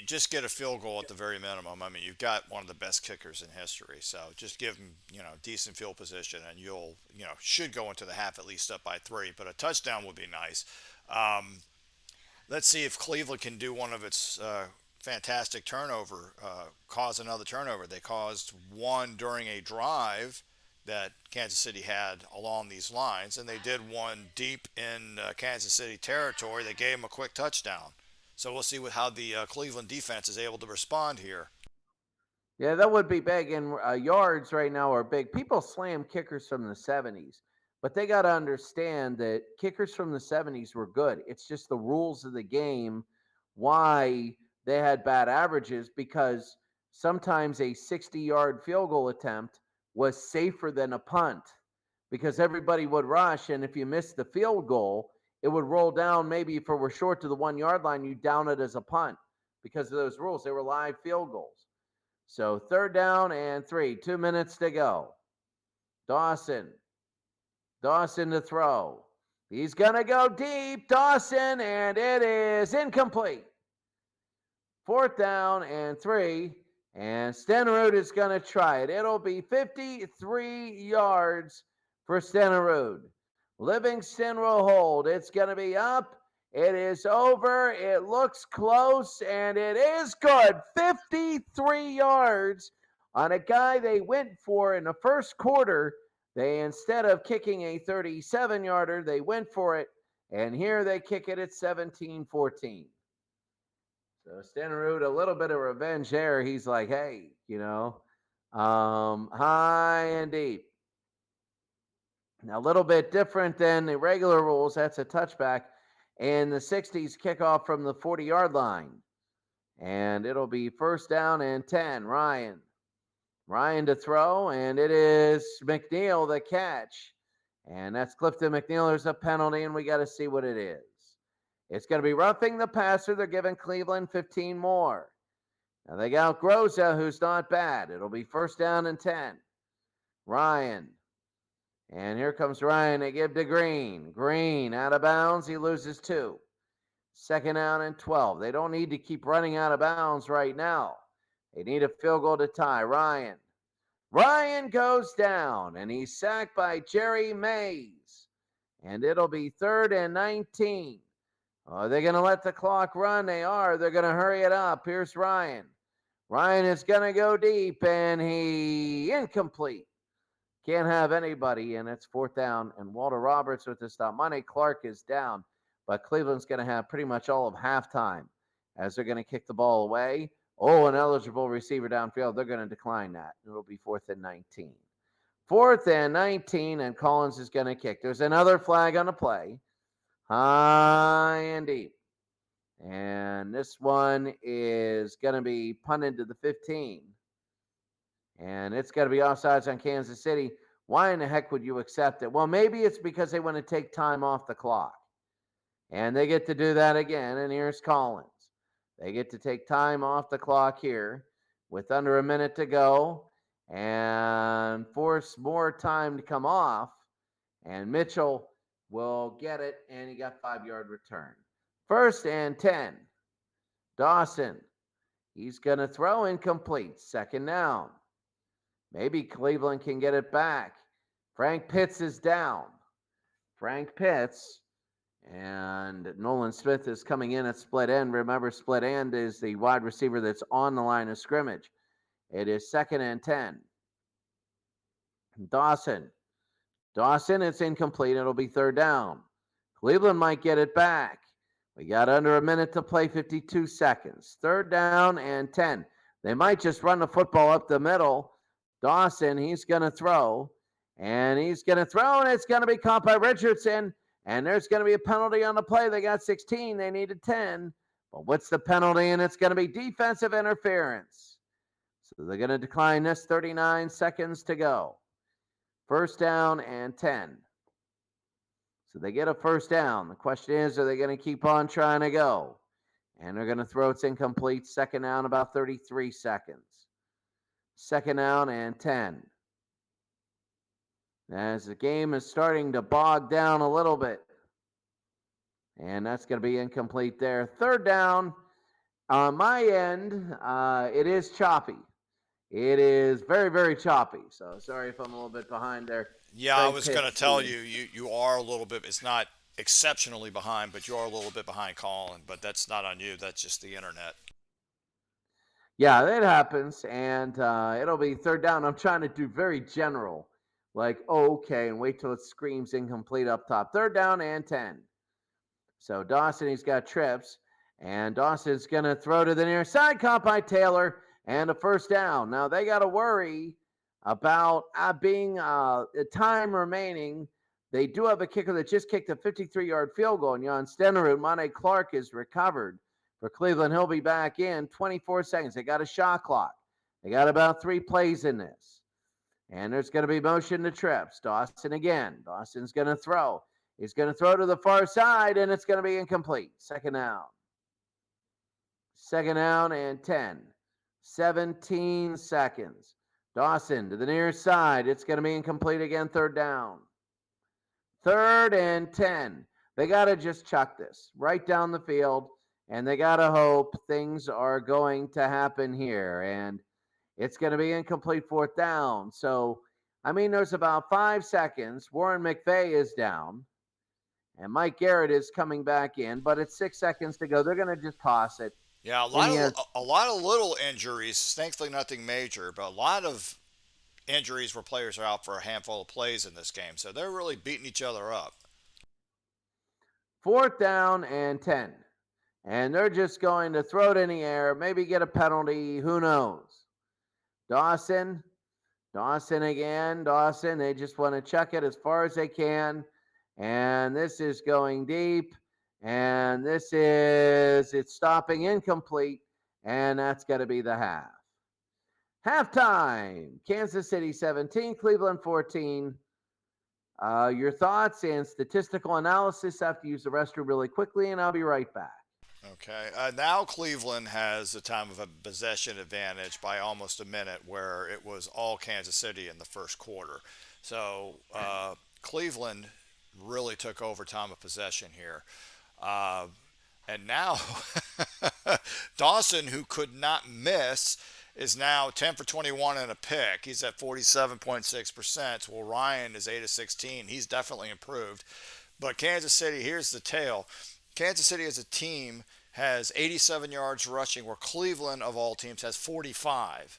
just get a field goal at the very minimum. I mean, you've got one of the best kickers in history, so just give him, decent field position, and you'll, should go into the half at least up by 3. But a touchdown would be nice. Um, let's see if Cleveland can do one of its fantastic turnover, cause another turnover. They caused one during a drive that Kansas City had along these lines, and they did one deep in Kansas City territory. They gave them a quick touchdown. So we'll see how the Cleveland defense is able to respond here. Yeah, that would be big. And yards right now are big. People slam kickers from the 70s, but they got to understand that kickers from the 70s were good. It's just the rules of the game why they had bad averages, because sometimes a 60-yard field goal attempt was safer than a punt because everybody would rush. And if you missed the field goal, it would roll down. Maybe if it were short to the 1-yard line, you down it as a punt because of those rules. They were live field goals. So 3rd down and 3, 2 minutes to go. Dawson to throw. He's going to go deep, Dawson, and it is incomplete. 4th down and 3, and Stenerud is going to try it. It'll be 53 yards for Stenerud. Livingston will hold. It's going to be up. It is over. It looks close, and it is good. 53 yards on a guy they went for in the first quarter. They, instead of kicking a 37-yarder, they went for it, and here they kick it at 17-14. So Stenerud, a little bit of revenge there. He's like, hey, high and deep. Now, a little bit different than the regular rules. That's a touchback. And the 60s kickoff from the 40-yard line. And it'll be 1st down and 10. Ryan to throw, and it is McNeil the catch. And that's Clifton McNeil. There's a penalty, and we got to see what it is. It's going to be roughing the passer. They're giving Cleveland 15 more. Now they got Groza, who's not bad. It'll be 1st down and 10. Ryan. And here comes Ryan. They give to Green. Green out of bounds. He loses 2. 2nd down and 12. They don't need to keep running out of bounds right now. They need a field goal to tie. Ryan goes down, and he's sacked by Jerry Mays. And it'll be 3rd and 19. Are they going to let the clock run? They are. They're going to hurry it up. Here's Ryan. Ryan is going to go deep, and he incomplete. Can't have anybody, and it's 4th down. And Walter Roberts with the stop. Monte Clark is down, but Cleveland's going to have pretty much all of halftime as they're going to kick the ball away. Oh, an eligible receiver downfield. They're going to decline that. It'll be 4th and 19. 4th and 19, and Collins is going to kick. There's another flag on the play. High and deep. And this one is going to be punted to the 15. And it's got to be offsides on Kansas City. Why in the heck would you accept it? Well, maybe it's because they want to take time off the clock. And they get to do that again. And here's Collins. They get to take time off the clock here with under a minute to go and force more time to come off. And Mitchell will get it, and he got 5-yard return. 1st and 10. Dawson. He's going to throw incomplete. 2nd down. Maybe Cleveland can get it back. Frank Pitts is down. Frank Pitts, and Nolan Smith is coming in at split end. Remember, split end is the wide receiver that's on the line of scrimmage. It is 2nd and 10. Dawson, it's incomplete. It'll be 3rd down. Cleveland might get it back. We got under a minute to play, 52 seconds. 3rd down and 10. They might just run the football up the middle. Dawson, he's going to throw, And he's going to throw, and it's going to be caught by Richardson. And there's going to be a penalty on the play. They got 16. They needed 10. But what's the penalty? And it's going to be defensive interference. So they're going to decline this. 39 seconds to go. First down and 10. So they get a first down. The question is, are they going to keep on trying to go? And they're going to throw. It's incomplete. Second down, about 33 seconds. Second down and 10. As the game is starting to bog down a little bit. And that's going to be incomplete there. Third down. On my end, it is choppy. It is very, very choppy. So sorry if I'm a little bit behind there. Yeah, I was going to tell you, you are a little bit. It's not exceptionally behind, but you are a little bit behind Colin. But that's not on you. That's just the internet. Yeah, that happens, and it'll be third down. I'm trying to do very general, like, oh, okay, and wait till it screams incomplete up top. Third down and 10. So Dawson, he's got trips, and Dawson's going to throw to the near side, caught by Taylor, and a first down. Now, they got to worry about being time remaining. They do have a kicker that just kicked a 53-yard field goal, and Jan Stenerud. Monte Clark is recovered for Cleveland. He'll be back in 24 seconds. They got a shot clock. They got about 3 plays in this. And there's going to be motion to trips. Dawson again. Dawson's going to throw. He's going to throw to the far side, and it's going to be incomplete. Second down. Second down and 10. 17 seconds. Dawson to the near side. It's going to be incomplete again. Third down. Third and 10. They got to just chuck this right down the field, and they got to hope things are going to happen here. And it's going to be incomplete fourth down. So, I mean, there's about 5 seconds. Warren McVay is down, and Mike Garrett is coming back in, but it's 6 seconds to go. They're going to just toss it. Yeah, a lot of little injuries. Thankfully, nothing major, but a lot of injuries where players are out for a handful of plays in this game. So they're really beating each other up. Fourth down and 10. And they're just going to throw it in the air, maybe get a penalty. Who knows? Dawson again. Dawson, they just want to chuck it as far as they can. And this is going deep. And it's stopping incomplete. And that's going to be the half. Halftime, Kansas City 17, Cleveland 14. Your thoughts and statistical analysis. I have to use the restroom really quickly, and I'll be right back. Okay. Now Cleveland has the time of a possession advantage by almost a minute, where it was all Kansas City in the first quarter. So Cleveland really took over time of possession here. And now Dawson, who could not miss, is now 10 for 21 and a pick. He's at 47.6%. Well, Ryan is 8 of 16. He's definitely improved. But Kansas City, here's the tale. Kansas City as a team has 87 yards rushing, where Cleveland, of all teams, has 45.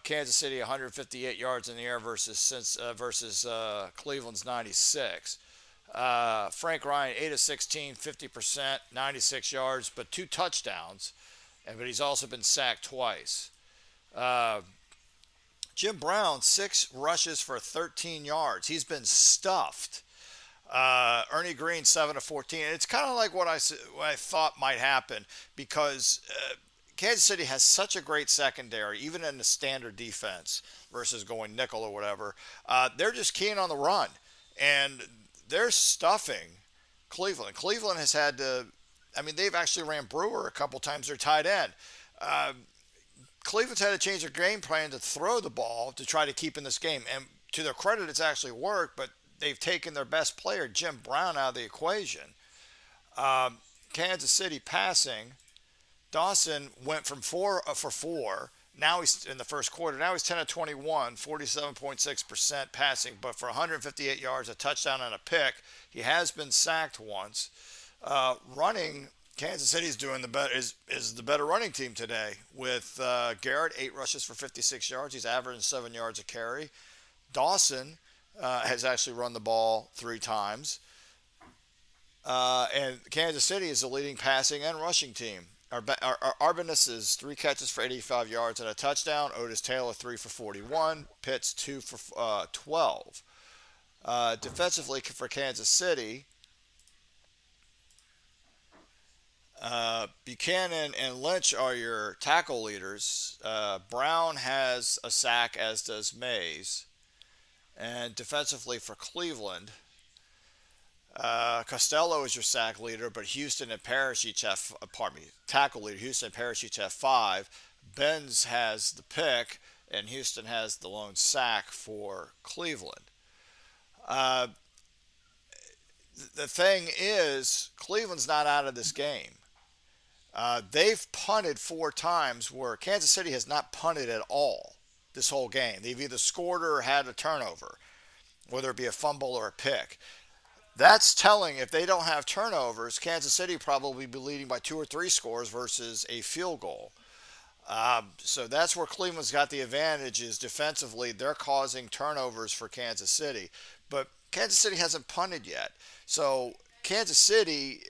Kansas City 158 yards in the air versus Cleveland's 96. Frank Ryan 8 of 16, 50%, 96 yards, but 2 touchdowns. But he's also been sacked twice. Jim Brown 6 rushes for 13 yards. He's been stuffed. Ernie Green 7 of 14. And it's kind of like what I thought might happen, because Kansas City has such a great secondary, even in the standard defense versus going nickel or whatever. They're just keen on the run, and they're stuffing Cleveland. Cleveland has had to. I mean, they've actually ran Brewer a couple times, their tight end. Cleveland's had to change their game plan to throw the ball to try to keep in this game. And to their credit, it's actually worked, but they've taken their best player, Jim Brown, out of the equation. Kansas City passing. Dawson went from 4 for 4. Now he's in the first quarter. Now he's 10 of 21, 47.6% passing, but for 158 yards, a touchdown and a pick. He has been sacked once. Running, Kansas City is doing is the better running team today, with Garrett 8 rushes for 56 yards. He's averaging 7 yards a carry. Dawson has actually run the ball 3 times, and Kansas City is the leading passing and rushing team. Arbanus is 3 catches for 85 yards and a touchdown. Otis Taylor 3 for 41. Pitts 2 for 12. Defensively for Kansas City, Buchanan and Lynch are your tackle leaders. Brown has a sack, as does Mays. And defensively for Cleveland, Costello is your sack leader, but Houston and Parrish each have, pardon me, tackle leader. Houston and Parrish each have 5. Benz has the pick, and Houston has the lone sack for Cleveland. Uh, the thing is, Cleveland's not out of this game. They've punted 4 times where Kansas City has not punted at all this whole game. They've either scored or had a turnover, whether it be a fumble or a pick. That's telling. If they don't have turnovers, Kansas City probably be leading by 2 or 3 scores versus a field goal. So that's where Cleveland's got the advantage is defensively. They're causing turnovers for Kansas City. But Kansas City hasn't punted yet. So Kansas City,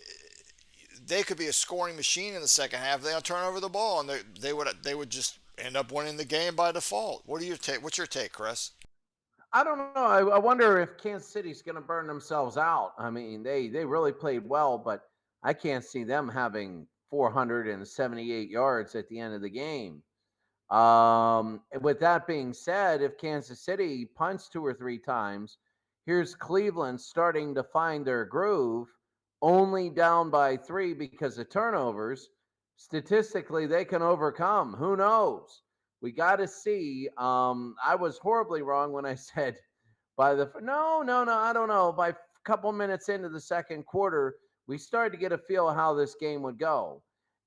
they could be a scoring machine in the second half. They don't turn over the ball, and they would just end up winning the game by default. What's your take, Chris? I don't know. I wonder if Kansas City's going to burn themselves out. I mean, they really played well, but I can't see them having 478 yards at the end of the game. With that being said, if Kansas City punts 2 or 3 times, here's Cleveland starting to find their groove, only down by 3 because of turnovers. Statistically, they can overcome. Who knows? We got to see. I was horribly wrong when I said no, I don't know. By a couple minutes into the second quarter, we started to get a feel of how this game would go.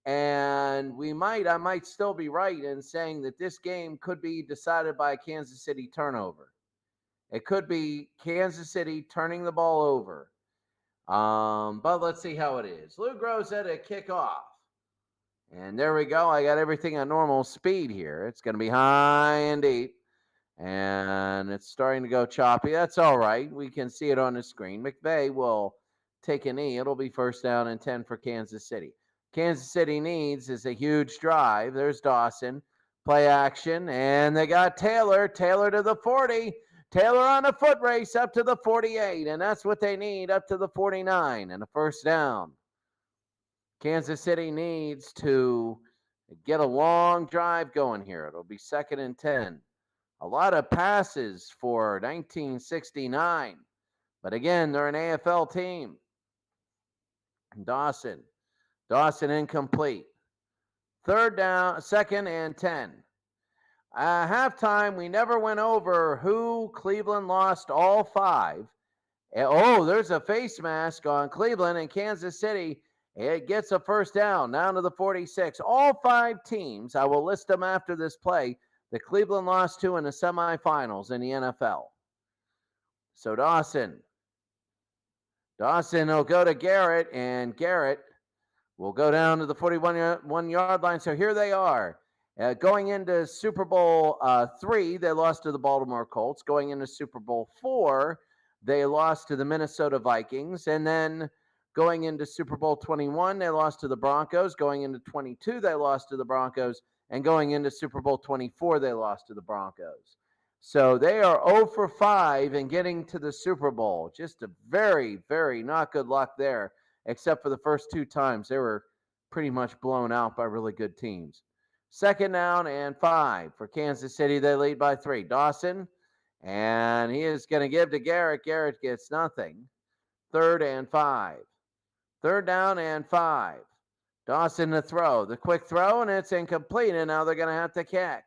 And I might still be right in saying that this game could be decided by a Kansas City turnover. It could be Kansas City turning the ball over. But let's see how it is. Lou Gross at a kickoff. And there we go. I got everything at normal speed here. It's going to be high and deep. And it's starting to go choppy. That's all right. We can see it on the screen. McVay will take a knee. It'll be first down and 10 for Kansas City. Kansas City needs is a huge drive. There's Dawson. Play action. And they got Taylor. Taylor to the 40. Taylor on a foot race up to the 48. And that's what they need up to the 49. And a first down. Kansas City needs to get a long drive going here. It'll be second and 10. A lot of passes for 1969. But again, they're an AFL team. Dawson incomplete. Third down, second and 10. Halftime, we never went over who Cleveland lost all 5. Oh, there's a face mask on Cleveland and Kansas City. It gets a first down to the 46. All 5 teams, I will list them after this play, that Cleveland lost to in the semifinals in the NFL. So Dawson will go to Garrett, and Garrett will go down to the 41-yard line. So here they are. Going into Super Bowl 3, they lost to the Baltimore Colts. Going into Super Bowl 4, they lost to the Minnesota Vikings. And then going into Super Bowl 21, they lost to the Broncos. Going into 22, they lost to the Broncos. And going into Super Bowl 24, they lost to the Broncos. So they are 0 for 5 in getting to the Super Bowl. Just a very, very not good luck there, except for the first 2 times. They were pretty much blown out by really good teams. Second down and 5 for Kansas City. They lead by 3. Dawson, and he is going to give to Garrett. Garrett gets nothing. Third and 5. Third down and 5. Dawson to throw. The quick throw, and it's incomplete, and now they're going to have to kick.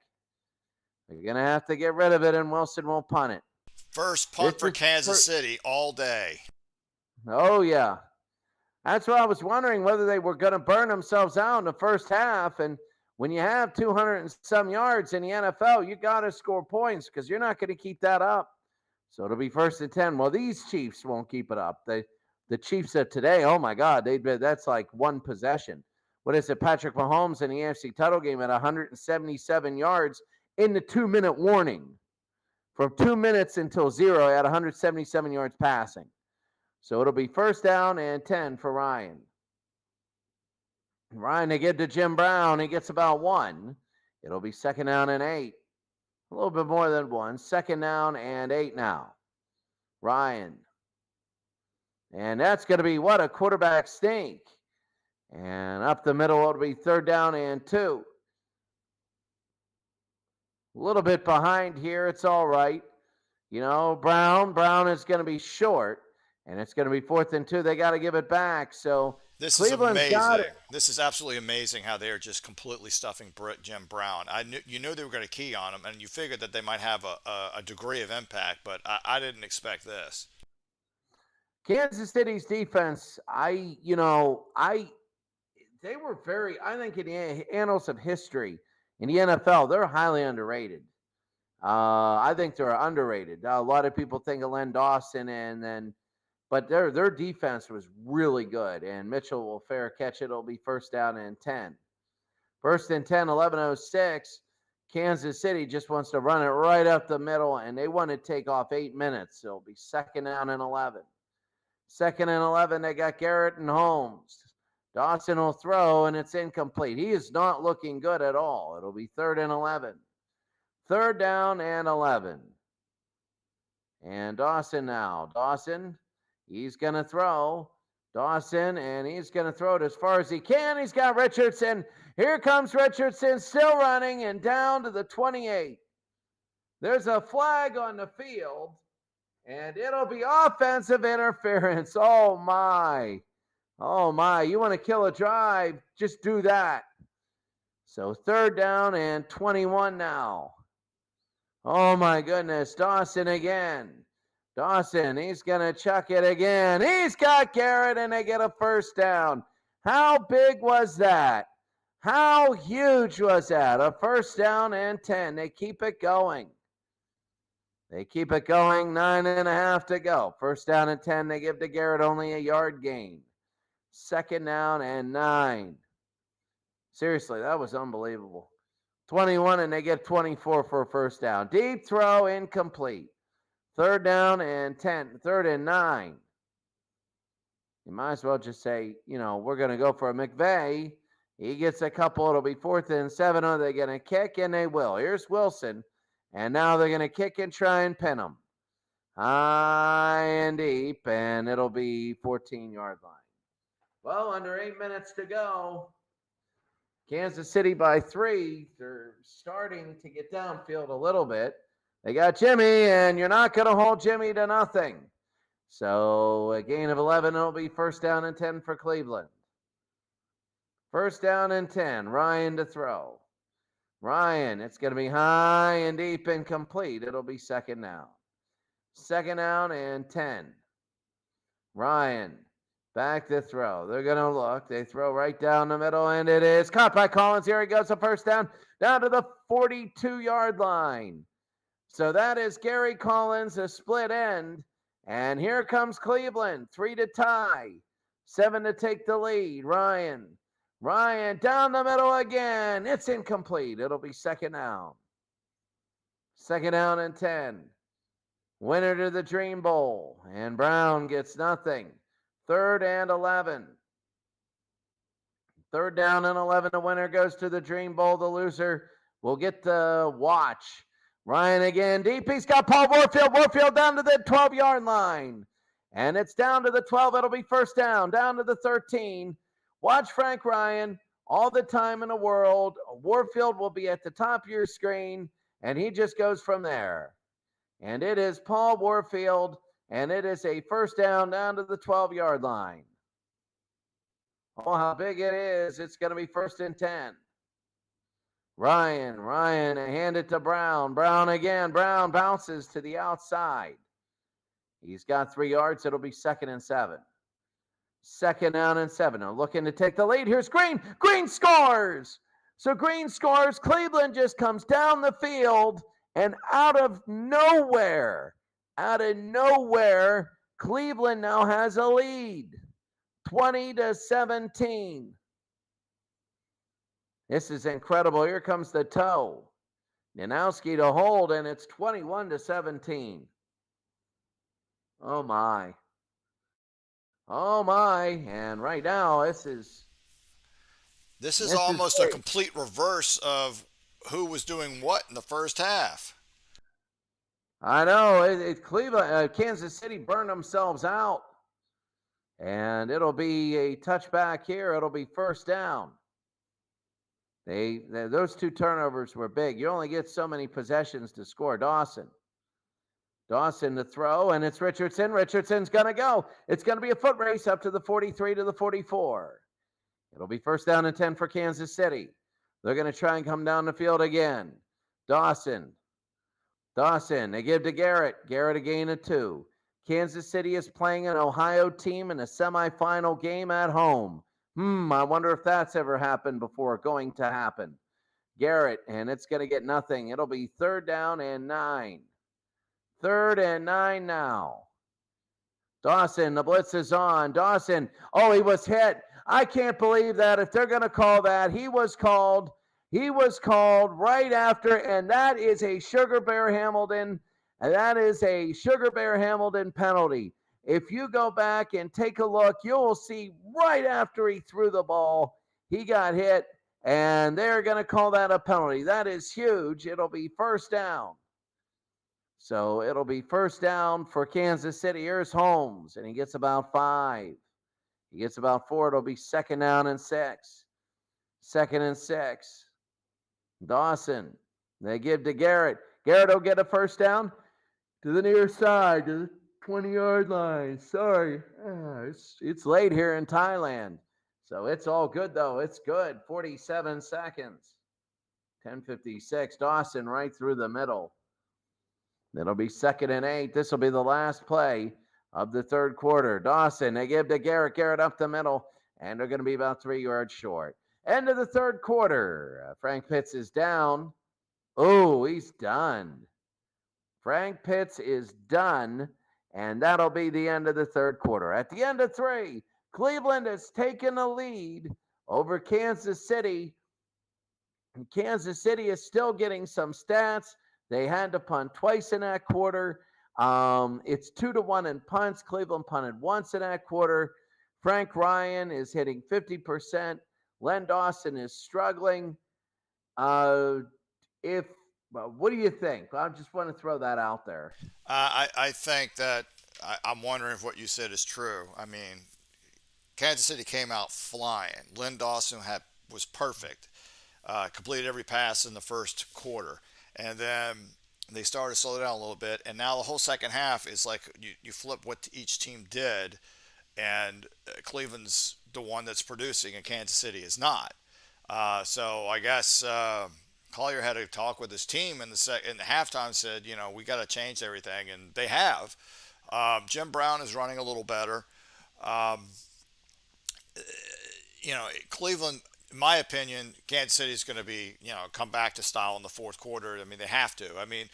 They're going to have to get rid of it, and Wilson will punt it. First punt for Kansas City all day. Oh, yeah. That's what I was wondering, whether they were going to burn themselves out in the first half. And when you have 200 and some yards in the NFL, you got to score points because you're not going to keep that up. So it'll be first and 10. Well, these Chiefs won't keep it up. The Chiefs of today, oh, my God, that's like one possession. What is it? Patrick Mahomes in the AFC title game at 177 yards in the 2-minute warning. From 2 minutes until 0 at 177 yards passing. So it'll be first down and 10 for Ryan. Ryan, they give to Jim Brown. He gets about one. It'll be second down and 8. A little bit more than one. Second down and 8 now. Ryan. And that's going to be what a quarterback sneak. And up the middle, it'll be third down and 2. A little bit behind here. It's all right. You know, Brown is going to be short, and it's going to be fourth and 2. They got to give it back. So This is Cleveland's got it. amazing. This is absolutely amazing how they are just completely stuffing Jim Brown. I knew you knew they were going to key on him, and you figured that they might have a degree of impact, but I didn't expect this. Kansas City's defense, they were I think in the annals of history in the NFL, they're highly underrated. I think they're underrated. A lot of people think of Len Dawson, but their defense was really good. And Mitchell will fair catch it. It'll be first down and 10. First and 10, 11:06. Kansas City just wants to run it right up the middle, and they want to take off 8 minutes. So it'll be second down and 11. Second and 11, they got Garrett and Holmes. Dawson will throw, and it's incomplete. He is not looking good at all. It'll be third and 11. Third down and 11. And Dawson now. Dawson, he's going to throw. Dawson, and he's going to throw it as far as he can. He's got Richardson. Here comes Richardson, still running, and down to the 28. There's a flag on the field, and it'll be offensive interference. Oh, my. Oh, my. You want to kill a drive, just do that. So third down and 21 now. Oh, my goodness. Dawson again. Dawson, he's going to chuck it again. He's got Garrett, and they get a first down. How big was that? How huge was that? A first down and 10. They keep it going. They keep it going. 9.5 to go. First down and 10. They give to Garrett only a yard gain. Second down and 9. Seriously, that was unbelievable. 21, and they get 24 for a first down. Deep throw, incomplete. Third down and 10. Third and 9. You might as well just say, we're going to go for a McVay. He gets a couple. It'll be fourth and 7. Are they going to kick? And they will. Here's Wilson. And now they're going to kick and try and pin him. High and deep. And it'll be 14-yard line. Well, under 8 minutes to go. Kansas City by 3. They're starting to get downfield a little bit. They got Jimmy, and you're not going to hold Jimmy to nothing. So a gain of 11. It'll be first down and 10 for Cleveland. First down and 10. Ryan to throw. Ryan, it's going to be high and deep and complete. It'll be second down. Second down and 10. Ryan, back to throw. They're going to look. They throw right down the middle, and it is caught by Collins. Here he goes, a first down to the 42-yard line. So that is Gary Collins, a split end. And here comes Cleveland, 3 to tie, 7 to take the lead. Ryan down the middle again. It's incomplete. It'll be second down. Second down and 10. Winner to the Dream Bowl. And Brown gets nothing. Third and 11. Third down and 11. The winner goes to the Dream Bowl. The loser will get the watch. Ryan again deep. He's got Paul Warfield. Warfield down to the 12-yard line. And it's down to the 12. It'll be first down. Down to the 13. Watch Frank Ryan all the time in the world. Warfield will be at the top of your screen, and he just goes from there. And it is Paul Warfield, and it is a first down to the 12-yard line. Oh, how big it is. It's going to be first and 10. Ryan, hand it to Brown. Brown again. Brown bounces to the outside. He's got 3 yards. It'll be second and 7. Second down and 7. They're looking to take the lead. Here's Green. Green scores. So Green scores. Cleveland just comes down the field, and out of nowhere, Cleveland now has a lead. 20-17. This is incredible. Here comes the toe. Nanowski to hold, and it's 21-17. Oh, my. Oh, my. And right now, this is This is This is almost a big. complete reverse of who was doing what in the first half. I know Cleveland, Kansas City burned themselves out, and it'll be a touchback here. It'll be first down. Those two turnovers were big. You only get so many possessions to score. Dawson to throw, and it's Richardson. Richardson's going to go. It's going to be a foot race up to the 43 to the 44. It'll be first down and 10 for Kansas City. They're going to try and come down the field again. Dawson. They give to Garrett. Garrett a gain of 2. Kansas City is playing an Ohio team in a semifinal game at home. I wonder if that's ever happened before. Going to happen. Garrett, and it's going to get nothing. It'll be third down and 9. Third and 9 now. Dawson, the blitz is on. Dawson, oh, he was hit. I can't believe that. If they're going to call that, he was called. He was called right after, and that is a Sugar Bear Hamilton. And that is a Sugar Bear Hamilton penalty. If you go back and take a look, you'll see right after he threw the ball, he got hit, and they're going to call that a penalty. That is huge. It'll be first down. So it'll be first down for Kansas City. Here's Holmes, and he gets about 5. He gets about 4. It'll be second down and 6. Second and 6. Dawson. They give to Garrett. Garrett will get a first down to the near side, to the 20-yard line. Sorry. It's late here in Thailand. So it's all good, though. It's good. 47 seconds. 10:56. Dawson right through the middle. It'll be second and 8. This will be the last play of the third quarter. Dawson, they give to Garrett. Garrett up the middle, and they're going to be about 3 yards short. End of the third quarter. Frank Pitts is down. Oh, he's done. Frank Pitts is done, and that'll be the end of the third quarter. At the end of 3, Cleveland has taken a lead over Kansas City. And Kansas City is still getting some stats. They had to punt twice in that quarter. It's 2-1 in punts. Cleveland punted once in that quarter. Frank Ryan is hitting 50%. Len Dawson is struggling. What do you think? I just want to throw that out there. I think that I'm wondering if what you said is true. I mean, Kansas City came out flying. Lynn Dawson was perfect. Completed every pass in the first quarter, and then they started to slow down a little bit. And now the whole second half is like you flip what each team did, and Cleveland's the one that's producing, and Kansas City is not. So I guess Collier had a talk with his team in the halftime. Said, we got to change everything, and they have. Jim Brown is running a little better. Um, Cleveland, in my opinion, Kansas City is going to be, come back to style in the fourth quarter. I mean, they have to. I mean,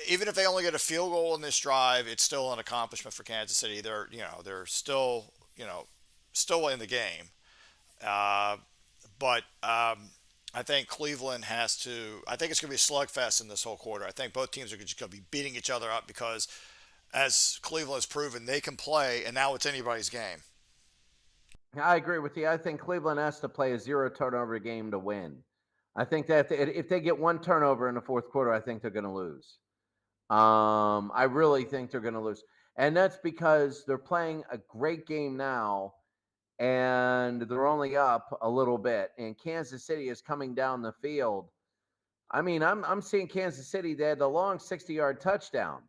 even if they only get a field goal in this drive, it's still an accomplishment for Kansas City. They're still, still in the game. Uh, but I think Cleveland has to. I think it's going to be a slugfest in this whole quarter. I think both teams are just going to be beating each other up because, as Cleveland has proven, they can play, and now it's anybody's game. I agree with you. I think Cleveland has to play a 0 turnover game to win. I think that if they get 1 turnover in the fourth quarter, I think they're going to lose. I really think they're going to lose. And that's because they're playing a great game now, and they're only up a little bit. And Kansas City is coming down the field. I mean, I'm seeing Kansas City. They had the long 60-yard touchdown.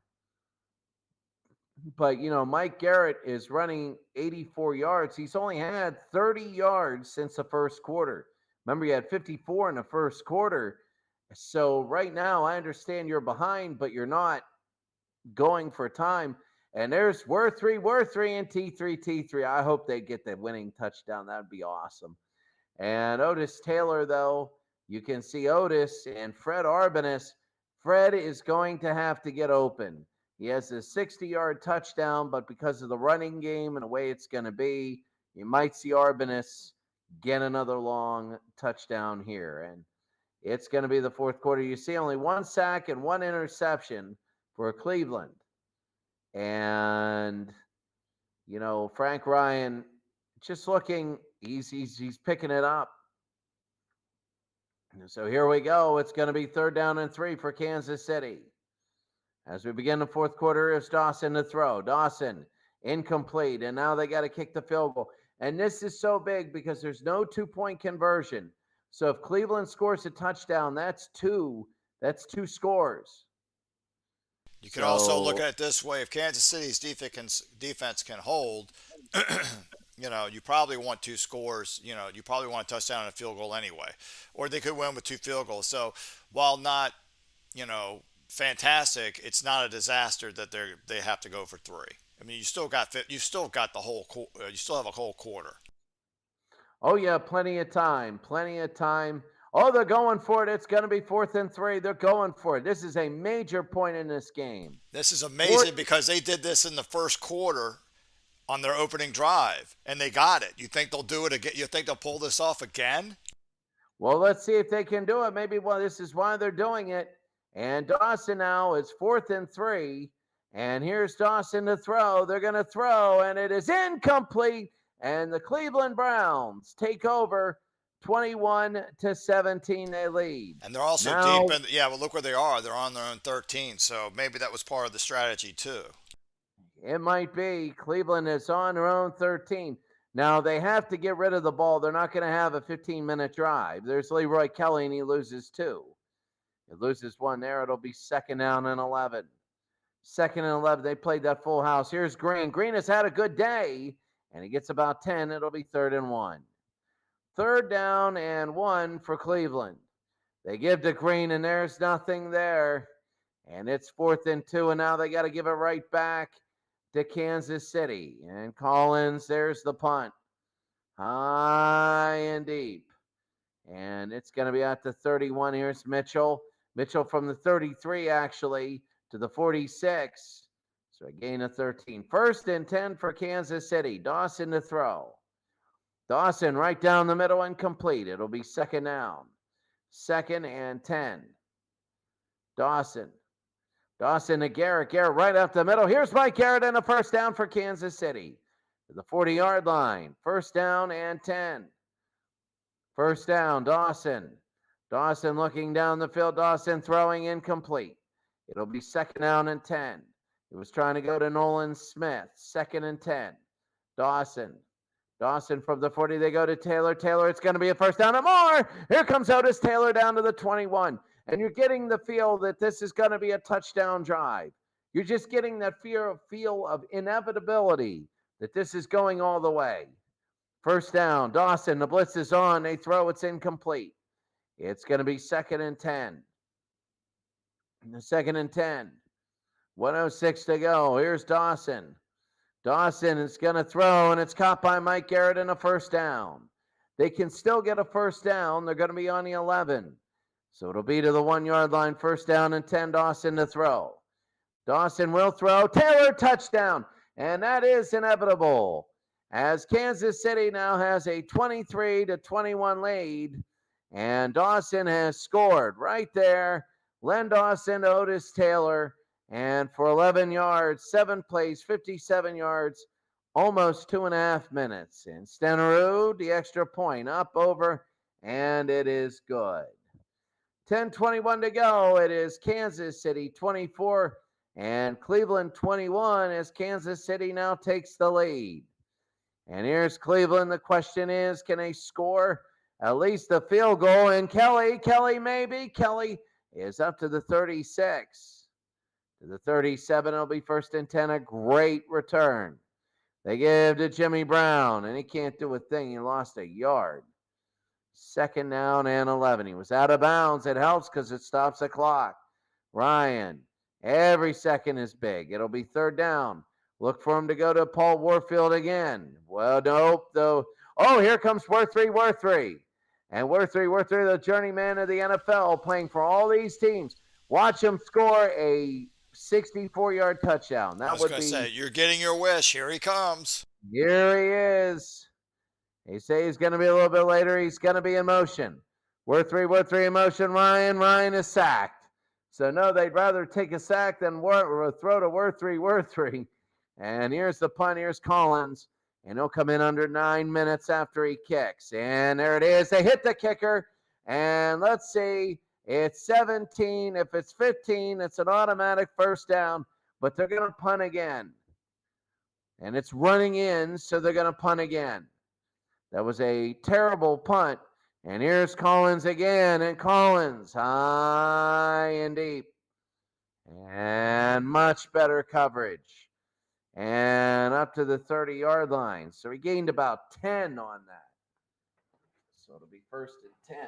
But, Mike Garrett is running 84 yards. He's only had 30 yards since the first quarter. Remember, he had 54 in the first quarter. So right now, I understand you're behind, but you're not going for time. And there's we're three, and T3. I hope they get the winning touchdown. That would be awesome. And Otis Taylor, though, you can see Otis and Fred Arbanis. Fred is going to have to get open. He has a 60-yard touchdown, but because of the running game and the way it's going to be, you might see Arbanis get another long touchdown here. And it's going to be the fourth quarter. You see only 1 sack and 1 interception for Cleveland. And, Frank Ryan just looking, he's picking it up. So here we go. It's going to be 3rd down and 3 for Kansas City. As we begin the fourth quarter, it's Dawson to throw. Dawson incomplete, and now they got to kick the field goal. And this is so big because there's no 2-point conversion. So if Cleveland scores a touchdown, that's two. That's 2 scores. You could also look at it this way: if Kansas City's defense can hold, you probably want 2 scores. You probably want a touchdown and a field goal anyway, or they could win with 2 field goals. So while not, fantastic, it's not a disaster that they have to go for 3. I mean, you still got the whole you still have a whole quarter. Oh yeah, plenty of time. Plenty of time. Oh, they're going for it. It's going to be 4th and 3. They're going for it. This is a major point in this game. This is amazing because they did this in the first quarter on their opening drive, and they got it. You think they'll do it again? You think they'll pull this off again? Well, let's see if they can do it. Maybe this is why they're doing it. And Dawson now is 4th and 3. And here's Dawson to throw. They're going to throw, and it is incomplete. And the Cleveland Browns take over 21-17. They lead. And they're also deep in. Yeah, well, look where they are. They're on their own 13. So maybe that was part of the strategy too. It might be. Cleveland is on their own 13. Now they have to get rid of the ball. They're not going to have a 15-minute drive. There's Leroy Kelly, and he loses 2. He loses 1 there. It'll be 2nd down and 11. 2nd and 11. They played that full house. Here's Green. Green has had a good day, and he gets about 10. It'll be 3rd and 1. 3rd down and 1 for Cleveland. They give to Green, and there's nothing there. And it's 4th and 2, and now they got to give it right back to Kansas City. And Collins, there's the punt. High and deep. And it's going to be at the 31. Here's Mitchell. Mitchell from the 33, actually, to the 46. So a gain of 13. 1st and 10 for Kansas City. Dawson to throw. Dawson right down the middle and complete. It'll be 2nd down. 2nd and 10. Dawson. Dawson to Garrett. Garrett right up the middle. Here's Mike Garrett and a 1st down for Kansas City. To the 40-yard line. 1st down and 10. 1st down, Dawson. Dawson looking down the field. Dawson throwing incomplete. It'll be 2nd down and 10. He was trying to go to Nolan Smith. 2nd and 10. Dawson. Dawson from the 40. They go to Taylor. Taylor, it's going to be a 1st down and more. Here comes Otis Taylor down to the 21. And you're getting the feel that this is going to be a touchdown drive. You're just getting that feel of inevitability that this is going all the way. 1st down, Dawson, the blitz is on. They throw, it's incomplete. It's going to be 2nd and 10. 2nd and 10. 1:06 to go. Here's Dawson. Dawson is going to throw, and it's caught by Mike Garrett and a 1st down. They can still get a 1st down. They're going to be on the 11. So it'll be to the 1-yard line. 1st down and 10. Dawson to throw. Dawson will throw. Taylor, touchdown. And that is inevitable, as Kansas City now has a 23-21 lead. And Dawson has scored right there. Len Dawson to Otis Taylor. And for 11 yards, 7 plays, 57 yards, almost 2.5 minutes. And Stenerud, the extra point, up over, and it is good. 10:21 to go. It is Kansas City 24 and Cleveland 21 as Kansas City now takes the lead. And here's Cleveland. The question is, can they score at least a field goal? And Kelly maybe. Kelly is up to the 36. To the 37, it'll be 1st and 10, a great return. They give to Jimmy Brown, and he can't do a thing. He lost a yard. 2nd down and 11. He was out of bounds. It helps because it stops the clock. Ryan, every second is big. It'll be 3rd down. Look for him to go to Paul Warfield again. Well, nope, though. Oh, here comes Worthy. And Worthy, the journeyman of the NFL, playing for all these teams. Watch him score a 64-yard touchdown. I was going to say, you're getting your wish. Here he comes. Here he is. They say he's going to be a little bit later. He's going to be in motion. Worthy in motion. Ryan is sacked. So, no, they'd rather take a sack than throw to Worthy. And here's the punt. Here's Collins. And he'll come in under 9 minutes after he kicks. And there it is. They hit the kicker. And let's see, it's 17. If it's 15, it's an automatic first down, but they're going to punt again. And it's running in, so they're going to punt again. That was a terrible punt. And here's Collins again, and Collins high and deep. And much better coverage. And up to the 30-yard line. So he gained about 10 on that. So it'll be 1st and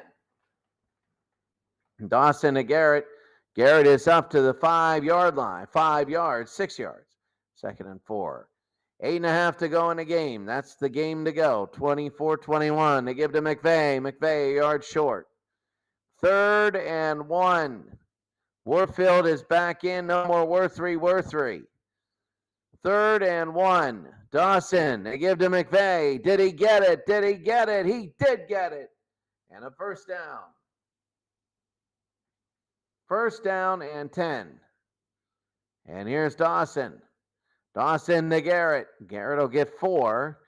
10. Dawson to Garrett. Garrett is up to the 5-yard line. 5 yards, 6 yards. 2nd and 4. 8.5 to go in the game. That's the game to go. 24-21. They give to McVay. McVay a yard short. 3rd and 1. Warfield is back in. No more Worthy. 3rd and 1. Dawson. They give to McVay. Did he get it? Did he get it? He did get it. And a first down. 1st down and 10. And here's Dawson. Dawson to Garrett. Garrett will get 4.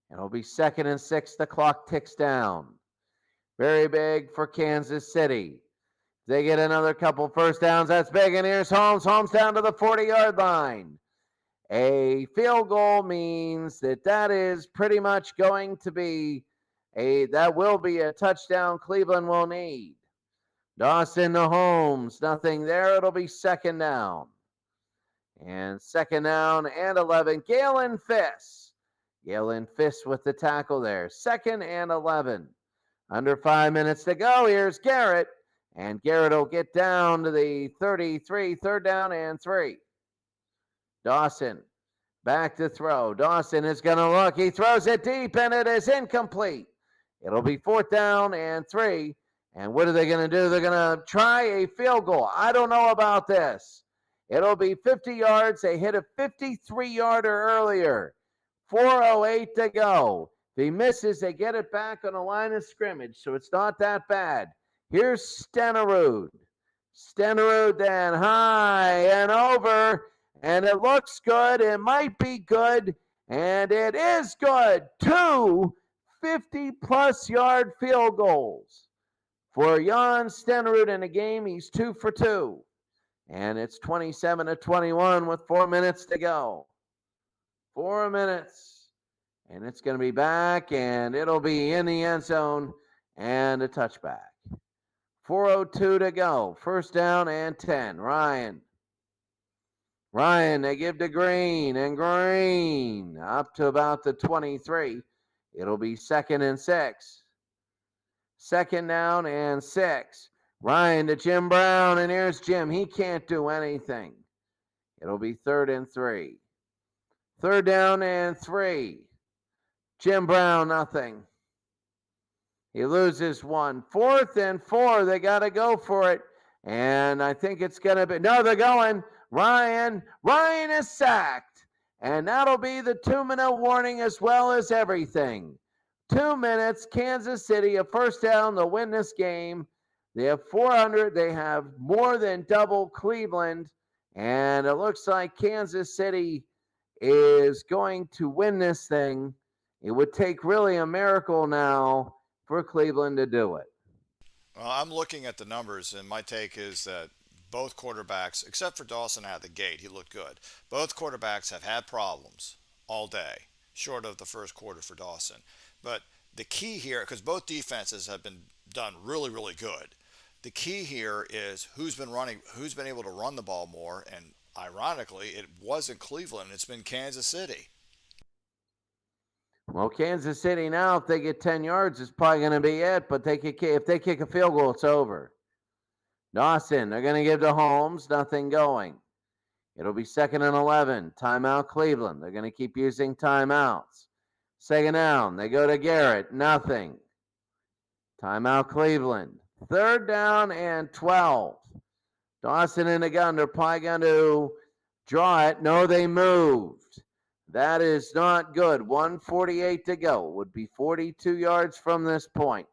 And it'll be 2nd and 6. The clock ticks down. Very big for Kansas City. They get another couple first downs. That's big. And here's Holmes. Holmes down to the 40-yard line. A field goal means that is pretty much going to be that will be a touchdown Cleveland will need. Dawson to Holmes. Nothing there. It'll be 2nd down. And 2nd down and 11. Galen Fiss. Galen Fiss with the tackle there. 2nd and 11. Under 5 minutes to go. Here's Garrett. And Garrett will get down to the 33. 3rd down and 3. Dawson back to throw. Dawson is going to look. He throws it deep and it is incomplete. It'll be 4th down and 3. And what are they going to do? They're going to try a field goal. I don't know about this. It'll be 50 yards. They hit a 53-yarder earlier. 4:08 to go. If he misses, they get it back on the line of scrimmage, so it's not that bad. Here's Stenerud. Stenerud then high and over, and it looks good. It might be good, and it is good. 2 50-plus yard field goals for Jan Stenerud in the game. He's 2 for 2. And it's 27-21 with 4 minutes to go. 4 minutes. And it's going to be back, and it'll be in the end zone and a touchback. 4:02 to go. 1st down and 10. Ryan, they give to Green, and Green up to about the 23. It'll be 2nd and 6. 2nd down and 6. Ryan to Jim Brown, and here's Jim. He can't do anything. It'll be 3rd and 3. 3rd down and 3. Jim Brown, nothing. He loses 1. 4th and 4. They got to go for it. And I think it's going to be. No, they're going. Ryan is sacked. And that'll be the 2-minute warning as well as everything. 2 minutes. Kansas City, a first down to win this game. They have 400. They have more than double Cleveland. And it looks like Kansas City is going to win this thing. It would take really a miracle now for Cleveland to do it. Well, I'm looking at the numbers, and my take is that both quarterbacks, except for Dawson out of the gate, he looked good. Both quarterbacks have had problems all day, short of the first quarter for Dawson. But the key here, because both defenses have been done really, really good. The key here is who's been able to run the ball more, and ironically, it wasn't Cleveland, it's been Kansas City. Well, Kansas City now, if they get 10 yards, it's probably going to be it, but if they kick a field goal, it's over. Dawson, they're going to give to Holmes, nothing going. It'll be 2nd and 11, timeout Cleveland. They're going to keep using timeouts. 2nd down, they go to Garrett, nothing. Timeout Cleveland. 3rd down and 12. Dawson in the gun. They're probably going to draw it. No, they moved. That is not good. 1:48 to go. Would be 42 yards from this point.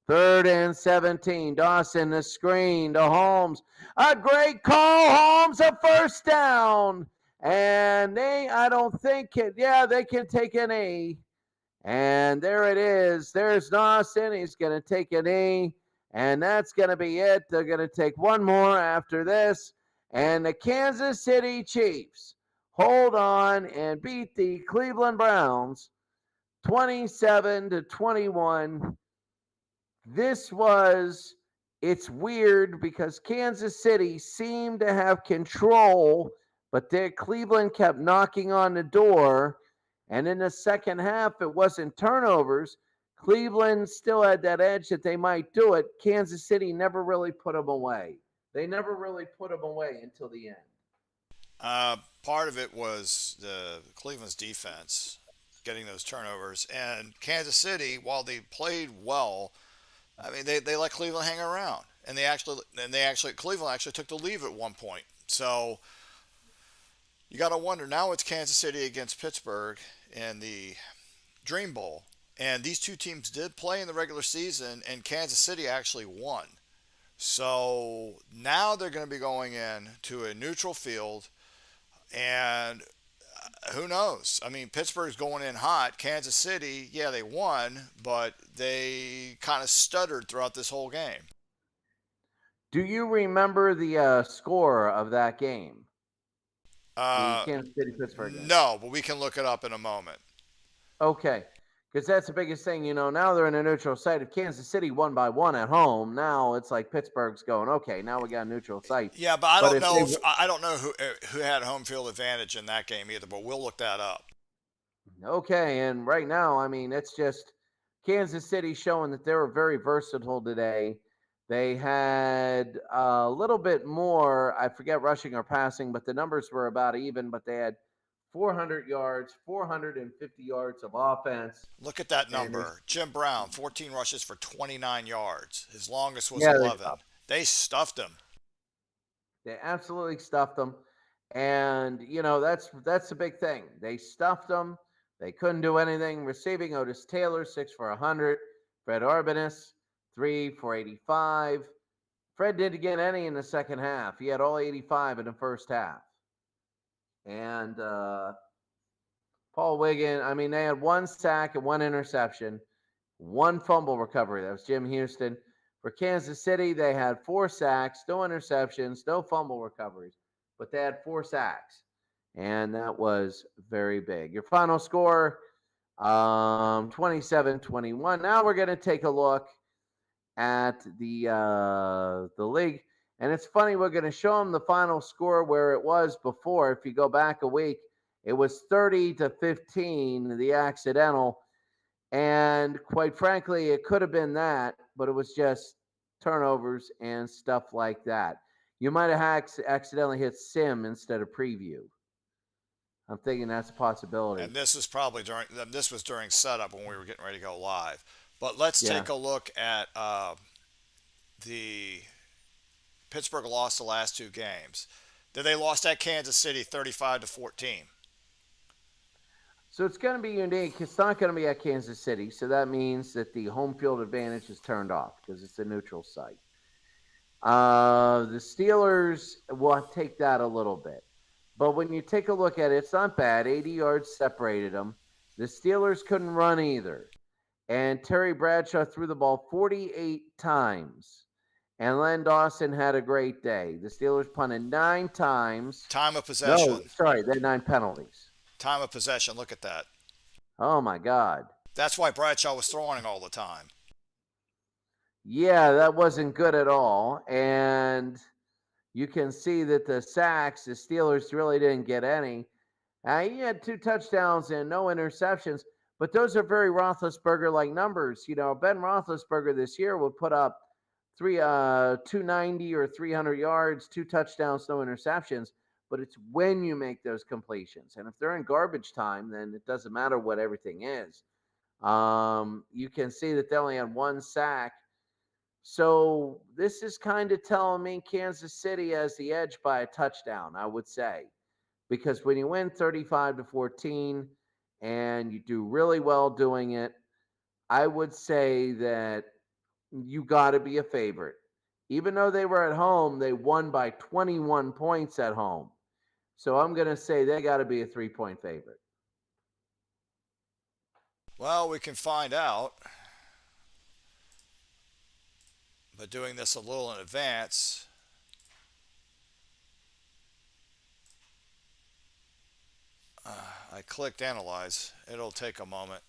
3rd and 17. Dawson, the screen to Holmes. A great call. Holmes, a first down. And they can take a knee. And there it is. There's Dawson. He's going to take a knee. And that's going to be it. They're going to take one more after this. And the Kansas City Chiefs hold on and beat the Cleveland Browns 27-21. This was, it's weird because Kansas City seemed to have control, but their Cleveland kept knocking on the door. And in the second half, it wasn't turnovers. Cleveland still had that edge that they might do it. Kansas City never really put them away. They never really put them away until the end. Part of it was the Cleveland's defense getting those turnovers, and Kansas City, while they played well, I mean they let Cleveland hang around, and they actually Cleveland actually took the lead at one point. So you got to wonder now it's Kansas City against Pittsburgh in the Dream Bowl, and these two teams did play in the regular season, and Kansas City actually won. So now they're going to be going in to a neutral field, and who knows? I mean, Pittsburgh's going in hot. Kansas City, yeah, they won, but they kind of stuttered throughout this whole game. Do you remember the score of that game? The Uh, Kansas City Pittsburgh game? no, but we can look it up in a moment. Okay. Because that's the biggest thing. Now they're in a neutral site. If Kansas City won by one at home, now it's like Pittsburgh's going, okay, now we got a neutral site. Yeah, but I But don't if know they if I don't know who had home field advantage in that game either. But we'll look that up. Okay, and right now, I mean, it's just Kansas City showing that they were very versatile today. They had a little bit more, I forget rushing or passing, but the numbers were about even, but they had 400 yards, 450 yards of offense. Look at that And they, number. Jim Brown, 14 rushes for 29 yards. His longest was yeah, 11. They stuffed him. they absolutely stuffed them. And, that's the big thing. They stuffed them. They couldn't do anything. Receiving Otis Taylor, 6 for 100. Fred Arbanis, 3 for 85. Fred didn't get any in the second half. He had all 85 in the first half. And Paul Wiggin, I mean, they had one sack and one interception, one fumble recovery. That was Jim Houston. For Kansas City, they had 4 sacks, no interceptions, no fumble recoveries, but they had 4 sacks. And that was very big. Your final score, 27-21. Now we're going to take a look at the league. And it's funny, we're going to show them the final score where it was before. If you go back a week, it was 30-15, the accidental. And quite frankly, it could have been that, but it was just turnovers and stuff like that. You might have accidentally hit sim instead of preview. I'm thinking that's a possibility. And this was during setup when we were getting ready to go live. But let's Yeah. take a look at the Pittsburgh lost the last two games. They lost at Kansas City 35-14. So it's going to be unique. It's not going to be at Kansas City. So that means that the home field advantage is turned off because it's a neutral site. The Steelers will take that a little bit. But when you take a look at it, it's not bad. 80 yards separated them. The Steelers couldn't run either. And Terry Bradshaw threw the ball 48 times. And Len Dawson had a great day. The Steelers punted 9 times. Time of possession. No, sorry, they had 9 penalties. Time of possession. Look at that. Oh, my God. That's why Bradshaw was throwing all the time. Yeah, that wasn't good at all. And you can see that the sacks, the Steelers really didn't get any. He had 2 touchdowns and no interceptions, but those are very Roethlisberger-like numbers. Ben Roethlisberger this year would put up 290 or 300 yards, 2 touchdowns, no interceptions. But it's when you make those completions. And if they're in garbage time, then it doesn't matter what everything is. You can see that they only had 1 sack. So this is kind of telling me Kansas City has the edge by a touchdown, I would say. Because when you win 35-14 and you do really well doing it, I would say that you got to be a favorite. Even though they were at home, they won by 21 points at home. So I'm going to say they got to be a 3-point favorite. Well, we can find out. But doing this a little in advance, I clicked analyze. It'll take a moment.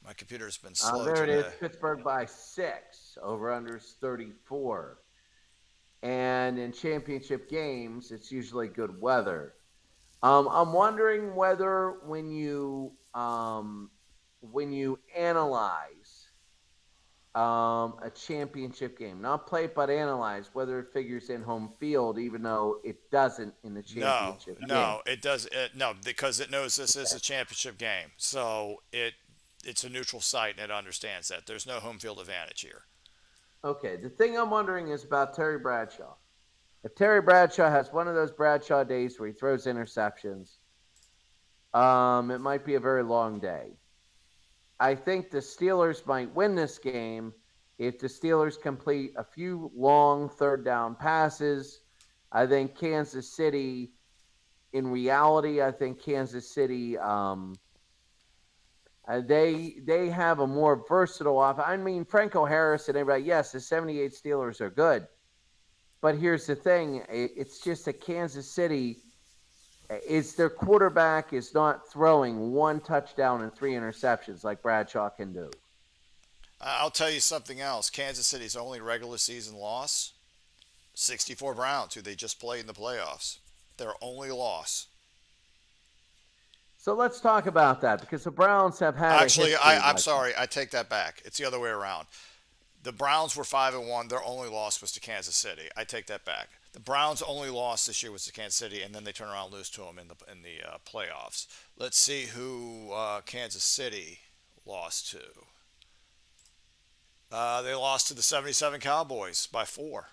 My computer's been slow There it is. today. Pittsburgh by 6. Over unders 34. And in championship games, it's usually good weather. I'm wondering whether when you analyze a championship game, not play it but analyze whether it figures in home field, even though it doesn't in the No, championship game. no, it does. No, because it knows this is a championship game, so it's a neutral site and it understands that there's no home field advantage here. Okay, the thing I'm wondering is about Terry Bradshaw. If Terry Bradshaw has one of those Bradshaw days where he throws interceptions, it might be a very long day. I think the Steelers might win this game if the Steelers complete a few long third down passes. I think Kansas City, in reality, I think Kansas City, they have a more versatile off. I mean, Franco Harris and everybody. Yes, the 78 Steelers are good, but here's the thing: it's just that Kansas City, it's their quarterback is not throwing one touchdown and 3 interceptions like Bradshaw can do. I'll tell you something else. Kansas City's only regular season loss, 64 Browns, who they just played in the playoffs. Their only loss. So let's talk about that because the Browns have had a Actually, history I'm like that. sorry. I take that back. It's the other way around. The Browns were 5-1. Their only loss was to Kansas City. I take that back. The Browns' only loss this year was to Kansas City, and then they turn around and lose to them in the playoffs. Let's see who Kansas City lost to. They lost to the 77 Cowboys by 4.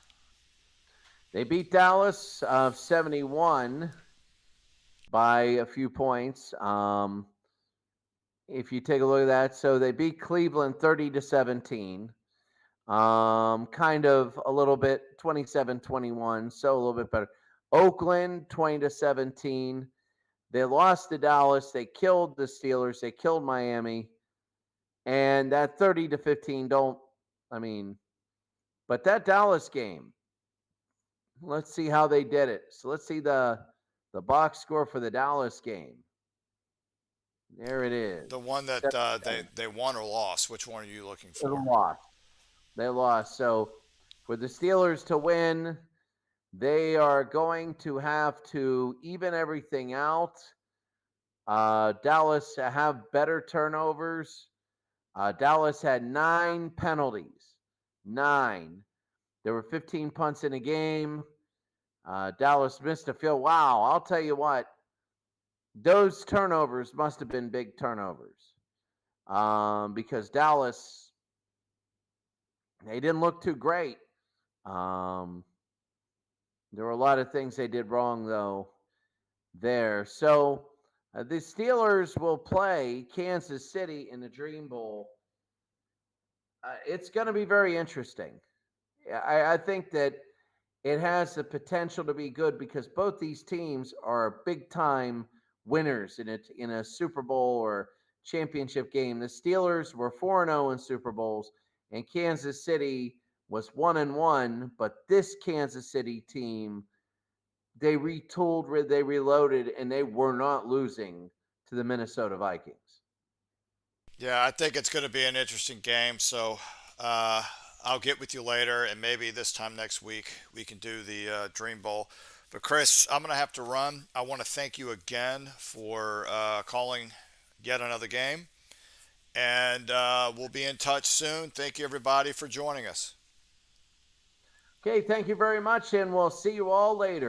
They beat Dallas 71 by a few points. If you take a look at that, so they beat Cleveland 30-17. Kind of a little bit 27-21, so a little bit better. Oakland 20-17. They lost to Dallas. They killed the Steelers. They killed Miami. And that 30-15 don't I mean, but that Dallas game, let's see how they did it. So let's see the box score for the Dallas game. There it is. The one that they won or lost. Which one are you looking They for? lost. They lost. So for the Steelers to win, they are going to have to even everything out. Dallas have better turnovers. Dallas had 9 penalties. 9. There were 15 punts in a game. Dallas missed a field. Wow, I'll tell you what, those turnovers must have been big turnovers because Dallas, they didn't look too great. Um, there were a lot of things they did wrong, though, there. So the Steelers will play Kansas City in the Dream Bowl. It's going to be very interesting. I think that it has the potential to be good because both these teams are big time winners in a Super Bowl or championship game. The Steelers were 4-0 in Super Bowls, and Kansas City was 1-1. But this Kansas City team, they retooled, they reloaded, and they were not losing to the Minnesota Vikings. Yeah, I think it's going to be an interesting game. So I'll get with you later, and maybe this time next week we can do the Dream Bowl. But Chris, I'm going to have to run. I want to thank you again for calling yet another game, and we'll be in touch soon. Thank you, everybody, for joining us. Okay, thank you very much, and we'll see you all later.